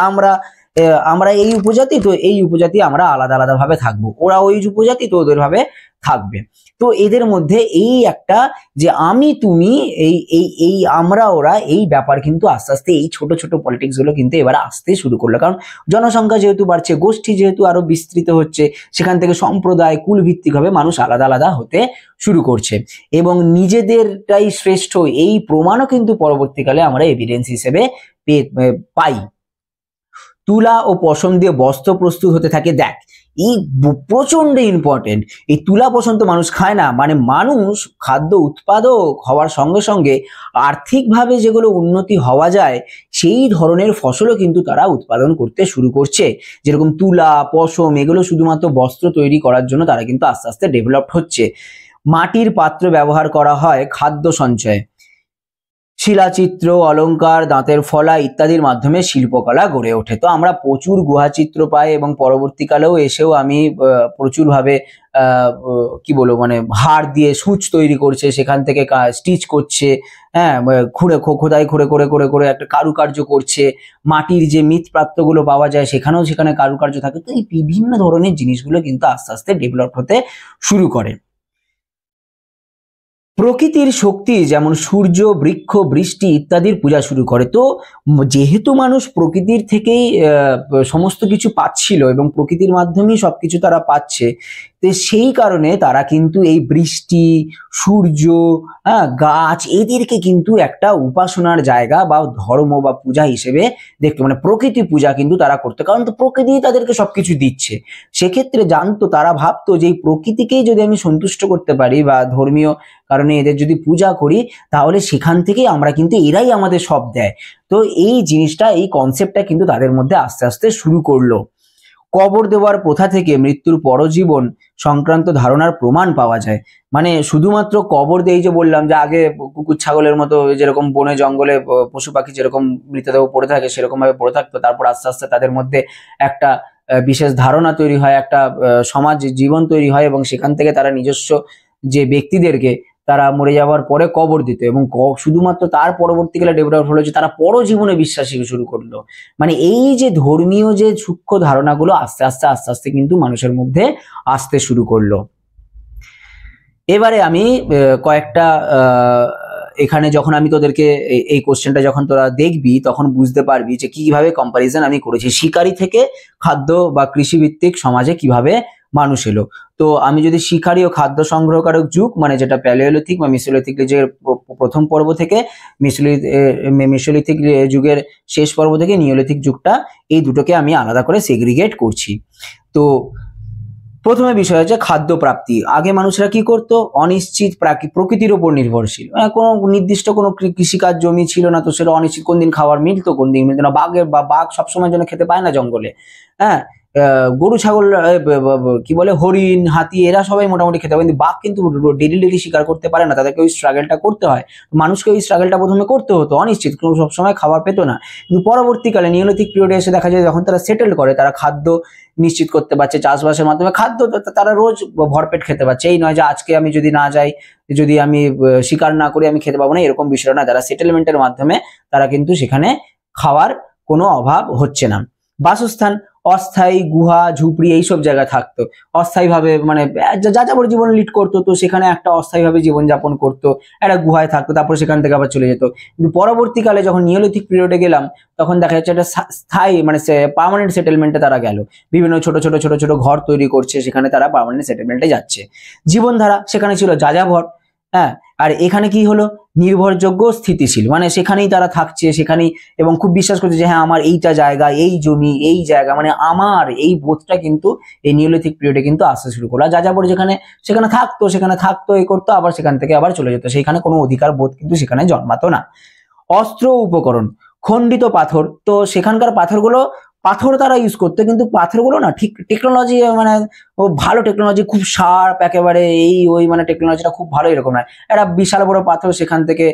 B: আমরা এই উপজাতি, তো এই উপজাতি আমরা আলাদা আলাদা ভাবে থাকবো, ওরা ওই উপজাতি তো ওদের ভাবে থাকবে। তো এদের মধ্যে এই একটা যে আমি তুমি, এই এই এই আমরা ওরা, এই ব্যাপার কিন্তু আস্তে আস্তে এই ছোট ছোট পলিটিক্স গুলো কিন্তু এবারে আসতে শুরু করলো, কারণ জনসংখ্যা যেহেতু বাড়ছে, গোষ্ঠী যেহেতু আরো বিস্তৃত হচ্ছে, সেখান থেকে সম্প্রদায় কুল ভিত্তিক ভাবে মানুষ আলাদা আলাদা হতে শুরু করছে, এবং নিজেদেরটাই শ্রেষ্ঠ এই প্রমাণও কিন্তু পরবর্তীকালে আমরা এভিডেন্স হিসেবে পাই। তুলা ও পশম দিয়ে বস্ত্র প্রস্তুত হতে থাকে। দেখ, এই প্রচন্ড ইম্পর্টেন্ট। এই তুলা পশম তো মানুষ খায় না, মানে মানুষ খাদ্য উৎপাদক হওয়ার সঙ্গে সঙ্গে আর্থিকভাবে যেগুলো উন্নতি হওয়া যায় সেই ধরনের ফসলও কিন্তু তারা উৎপাদন করতে শুরু করছে। যেরকম তুলা, পশম, এগুলো শুধুমাত্র বস্ত্র তৈরি করার জন্য তারা কিন্তু আস্তে আস্তে ডেভেলপড হচ্ছে। মাটির পাত্র ব্যবহার করা হয় খাদ্য সঞ্চয়ে। শিলাচিত্র, অলংকার, দাঁতের ফলা ইত্যাদির মাধ্যমে শিল্পকলা গড়ে ওঠে। তো আমরা প্রচুর গুহাচিত্র পাই, এবং পরবর্তীকালেও এসেও আমি প্রচুরভাবে কি বলবো, মানে হাড় দিয়ে সূচ তৈরি করছে, সেখান থেকে স্টিচ করছে, হ্যাঁ, খোদাই করে করে করে করে একটা কারুকার্য করছে। মাটির যে মৃৎপাত্রগুলো পাওয়া যায় সেখানে কারুকার্য থাকে। তো এই বিভিন্ন ধরনের জিনিসগুলো কিন্তু আস্তে আস্তে ডেভেলপ হতে শুরু করে। প্রকৃতির শক্তি যেমন সূর্য, বৃক্ষ, বৃষ্টি ইত্যাদির পূজা শুরু করে। তো যেহেতু মানুষ প্রকৃতির থেকেই সমস্ত কিছু পাচ্ছিল এবং প্রকৃতির মাধ্যমেই সবকিছু তারা পাচ্ছে, তো সেই কারণে তারা কিন্তু এই বৃষ্টি, সূর্য, গাছ, এদেরকে কিন্তু একটা উপাসনার জায়গা বা ধর্ম বা পূজা হিসেবে দেখতো, মানে প্রকৃতি পূজা কিন্তু তারা করতো, কারণ তো প্রকৃতি তাদেরকে সবকিছু দিচ্ছে। সেক্ষেত্রে জানতো, তারা ভাবতো যে এই প্রকৃতিকেই যদি আমি সন্তুষ্ট করতে পারি বা ধর্মীয় কারণে এদের যদি পূজা করি, তাহলে সেখান থেকেই আমরা কিন্তু এরাই আমাদের সব দেয়। তো এই জিনিসটা, এই কনসেপ্টটা কিন্তু তাদের মধ্যে আস্তে আস্তে শুরু করলো। কবর দেওয়ার প্রথা থেকে মৃত্যুর পরজীবন সংক্রান্ত ধারণার প্রমাণ পাওয়া যায়। মানে শুধুমাত্র কবর দিয়ে, যে বললাম যে আগে কুকুর ছাগলের মতো যেরকম বনে জঙ্গলে পশু পাখি যেরকম মৃতদেহ পড়ে থাকে সেরকম ভাবে পড়ে থাকতো, তারপর আস্তে আস্তে তাদের মধ্যে একটা বিশেষ ধারণা তৈরি হয়, একটা সমাজ জীবন তৈরি হয়, এবং সেখান থেকে তারা নিজস্ব যে ব্যক্তিদেরকে তারা মরে যাওয়ার পরে কবর দিত, এবং শুধুমাত্র তার পরবর্তীকালে ডেভেলপ হলো যে তারা পরজীবনে বিশ্বাসী শুরু করলো। মানে এই যে ধর্মীয় যে সূক্ষ্ম ধারণাগুলো আস্তে আস্তে আস্তে আস্তে কিন্তু মানুষের মধ্যে আসতে শুরু করলো। এবারে আমি কয়েকটা এখানে যখন আমি তোদেরকে এই কোশ্চেনটা যখন তোরা দেখবি তখন বুঝতে পারবি যে কিভাবে কম্পারিজন আমি করেছি শিকারি থেকে খাদ্য বা কৃষিভিত্তিক সমাজে কিভাবে মানুষ এলো। তো আমি যদি শিকারি ও খাদ্য সংগ্রহকারক যুগ মানে যেটা প্যালিওলিথিক বা মেসোলিথিক যে প্রথম পর্ব থেকে মেসোলিথিক যুগের শেষ পর্ব থেকে নিওলিথিক যুগটা, এই দুটোকে আমি আলাদা করে সেগ্রিগেট করছি। তো প্রথমে বিষয় হচ্ছে খাদ্য প্রাপ্তি। আগে মানুষরা কি করতো, অনিশ্চিত প্রকৃতির উপর নির্ভরশীল, মানে কোনো নির্দিষ্ট কোনো কৃষিকাজ জমি ছিল না, তো সেটা অনিশ্চিত, কোন দিন খাবার মিলতো কোন দিন মিলতো না। বাঘ সবসময় জন্য খেতে পায় না জঙ্গলে, হ্যাঁ, গরু ছাগল কি বলে হরিণ হাতি এরা সবাই মোটামুটি খেতে পারে, কিন্তু বাঘ কিন্তু ডেলি শিকার করতে পারে না, তাদেরকে ওই স্ট্রাগলটা করতে হয়। মানুষকে ওই স্ট্রাগলটা প্রথমে করতে হতো, অনিশ্চিত, কোনো সবসময় খাবার পেতো না। কিন্তু পরবর্তীকালে নিওলিথিক পিরিয়ডে এসে দেখা যায় যখন তারা সেটেল করে, তারা খাদ্য নিশ্চিত করতে পারছে চাষবাসের মাধ্যমে, খাদ্য তারা রোজ ভরপেট খেতে পারছে। এই নয় যে আজকে আমি যদি না যাই, যদি আমি শিকার না করি আমি খেতে পাবো না, এরকম বিষয় না। তারা সেটেলমেন্টের মাধ্যমে তারা কিন্তু সেখানে খাওয়ার কোনো অভাব হচ্ছে না। বাসস্থান, অস্থায়ী গুহা ঝুপড়ি এইসব জায়গায় থাকতো, অস্থায়ীভাবে মানে যাযাবর জীবন লিড করতো, তো সেখানে একটা অস্থায়ীভাবে জীবনযাপন করতো, একটা গুহায় থাকতো, তারপর সেখান থেকে আবার চলে যেত। কিন্তু পরবর্তীকালে যখন নিওলিথিক পিরিয়ডে গেলাম তখন দেখা যাচ্ছে একটা স্থায়ী মানে পার্মানেন্ট সেটেলমেন্টে তারা গেল, বিভিন্ন ছোট ছোট ছোট ছোট ঘর তৈরি করছে, সেখানে তারা পার্মানেন্ট সেটেলমেন্টে যাচ্ছে। জীবনধারা, সেখানে ছিল যাযাবর, হ্যাঁ, আর এখানে কি হলো, নির্ভরযোগ্য স্থিতিশীল, মানে সেখানেই তারা থাকছে, সেখানেই, এবং খুব বিশ্বাস করছে যে হ্যাঁ আমার এইটা জায়গা, এই জমি, এই জায়গা মানে আমার, এই বোধটা কিন্তু এই নিওলিথিক পিরিয়ডে কিন্তু আসতে শুরু করলো। যাযাবর সেখানে থাকতো এই করতো, আবার সেখান থেকে আবার চলে যেত, সেখানে কোনো অধিকার বোধ কিন্তু সেখানে জন্মাতো না। অস্ত্র উপকরণ, খণ্ডিত পাথর, তো সেখানকার পাথর তারা ইউজ করতো, কিন্তু পাথরগুলো না ঠিক টেকনোলজি মানে ও ভালো টেকনোলজি, খুব শার্প একেবারে, এই ওই মানে টেকনোলজিটা খুব ভালো এরকম নয়। একটা বিশাল বড় পাথর সেখান থেকে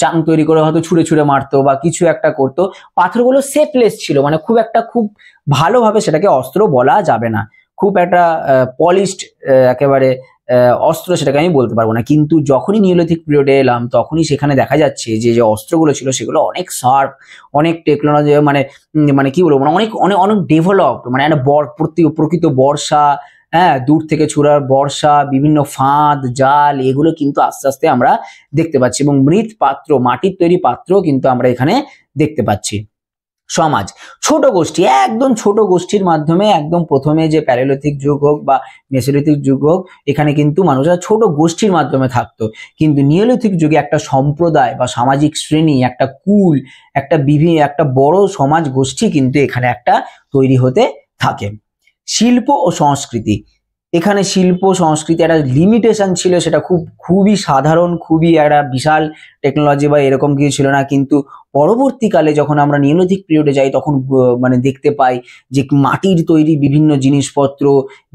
B: চাং তৈরি করে হয়তো ছুঁড়ে মারতো বা কিছু একটা করতো। পাথরগুলো শেপলেস ছিল, মানে খুব ভালোভাবে সেটাকে অস্ত্র বলা যাবে না, খুব একটা পলিশড একেবারে অস্ত্র সেটাকে আমি বলতে পারবো না। কিন্তু যখনই নিওলিথিক পিরিয়ডে এলাম তখনই সেখানে দেখা যাচ্ছে যে যে অস্ত্রগুলো ছিল সেগুলো অনেক শার্প, অনেক টেকনোলজি মানে কি বলবো, মানে অনেক অনেক অনেক ডেভেলপড, মানে একটা প্রকৃত বর্ষা, হ্যাঁ, দূর থেকে ছুড়ার বর্ষা, বিভিন্ন ফাঁদ জাল, এগুলো কিন্তু আস্তে আস্তে আমরা দেখতে পাচ্ছি, এবং মৃৎ পাত্র, মাটির তৈরি পাত্র কিন্তু আমরা এখানে দেখতে পাচ্ছি। সমাজ, ছোট গোষ্ঠী, একদম ছোট গোষ্ঠীর মাধ্যমে, একদম প্রথমে যে প্যালিওলিথিক যুগ হোক বা মেসোলিথিক যুগ হোক, এখানে কিন্তু মানুষরা ছোট গোষ্ঠীর মাধ্যমে থাকতো। কিন্তু নিওলিথিক যুগে একটা সম্প্রদায় বা সামাজিক শ্রেণী, একটা কুল, একটা বড় সমাজ গোষ্ঠী কিন্তু এখানে একটা তৈরি হতে থাকে। শিল্প ও সংস্কৃতি, এখানে শিল্প সংস্কৃতি একটা লিমিটেশন ছিল, সেটা খুবই সাধারণ, খুবই একটা বিশাল টেকনোলজি বা এরকম কিছু ছিল না। কিন্তু পরবর্তীকালে যখন আমরা নিওলিথিক পিরিয়ডে যাই তখন মানে দেখতে পাই যে মাটির তৈরি বিভিন্ন জিনিসপত্র,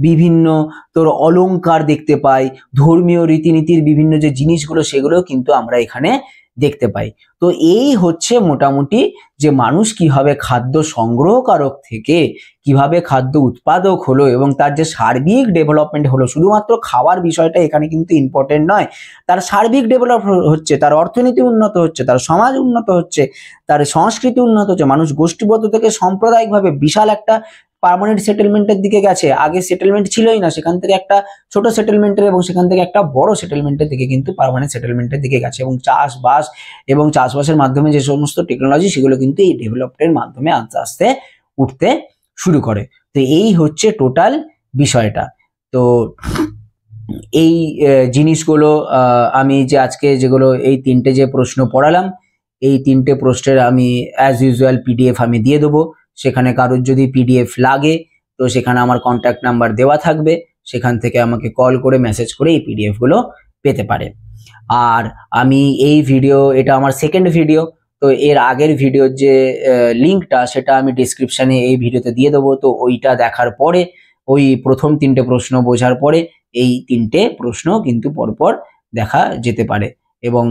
B: বিভিন্ন তোর অলংকার দেখতে পাই, ধর্মীয় রীতিনীতির বিভিন্ন যে জিনিসগুলো সেগুলো কিন্তু আমরা এখানে দেখতে পাই। তো এই হচ্ছে মোটামুটি যে মানুষ কিভাবে খাদ্য সংগ্রহকারক থেকে কিভাবে খাদ্য উৎপাদক হলো, এবং তার যে সার্বিক ডেভেলপমেন্ট হলো। শুধুমাত্র খাওয়ার বিষয়টা এখানে কিন্তু ইম্পর্টেন্ট নয়, তার সার্বিক ডেভেলপ হচ্ছে, তার অর্থনীতি উন্নত হচ্ছে, তার সমাজ উন্নত হচ্ছে, তার সংস্কৃতি উন্নত হচ্ছে, মানুষ গোষ্ঠীবদ্ধ থেকে সাম্প্রদায়িকভাবে বিশাল একটা পার্মানেন্ট সেটেলমেন্টের দিকে গেছে। আগে সেটেলমেন্ট ছিলই না, সেখান থেকে একটা ছোট সেটেলমেন্টের এবং সেখান থেকে একটা বড় সেটেলমেন্টের দিকে কিন্তু পার্মানেন্ট সেটেলমেন্টের দিকে গেছে, এবং চাষবাসের মাধ্যমে যে সমস্ত টেকনোলজি সেগুলো কিন্তু এই ডেভেলপমেন্টের মাধ্যমে আস্তে আস্তে উঠতে শুরু করে। তো এই হচ্ছে টোটাল বিষয়টা। তো এই জিনিসগুলো আমি যে আজকে যেগুলো এই তিনটে যে প্রশ্ন পড়ালাম, এই তিনটে প্রশ্নের আমি অ্যাজ ইউজুয়াল পিডিএফ আমি দিয়ে দেবো। সেখানে কারোর যদি পিডিএফ লাগে তো সেখানে আমার কন্ট্যাক্ট নাম্বার দেওয়া থাকবে, সেখান থেকে আমাকে কল করে মেসেজ করে এই পিডিএফ গুলো পেতে পারে। আর আমি এই ভিডিও, এটা আমার সেকেন্ড ভিডিও, তো এর আগের ভিডিওর যে লিঙ্কটা সেটা আমি ডিসক্রিপশনে এই ভিডিওতে দিয়ে দেবো। তো ওইটা দেখার পরে, ওই প্রথম তিনটে প্রশ্ন বোঝার পরে এই তিনটে প্রশ্ন কিন্তু পরপর দেখা যেতে পারে, এবং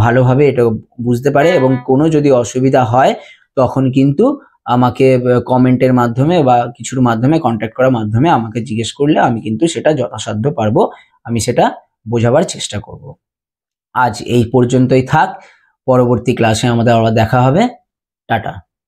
B: ভালোভাবে এটা বুঝতে পারে, এবং কোনো যদি অসুবিধা হয় তখন কিন্তু আমাকে কমেন্টের মাধ্যমে বা কিছুর মাধ্যমে কন্ট্যাক্ট করার মাধ্যমে আমাকে জিজ্ঞেস করলে আমি কিন্তু সেটা যথাসাধ্য পারবো, আমি সেটা বোঝাবার চেষ্টা করব। আজ এই পর্যন্তই থাক, পরবর্তী ক্লাসে আমাদের আবার দেখা হবে। টাটা।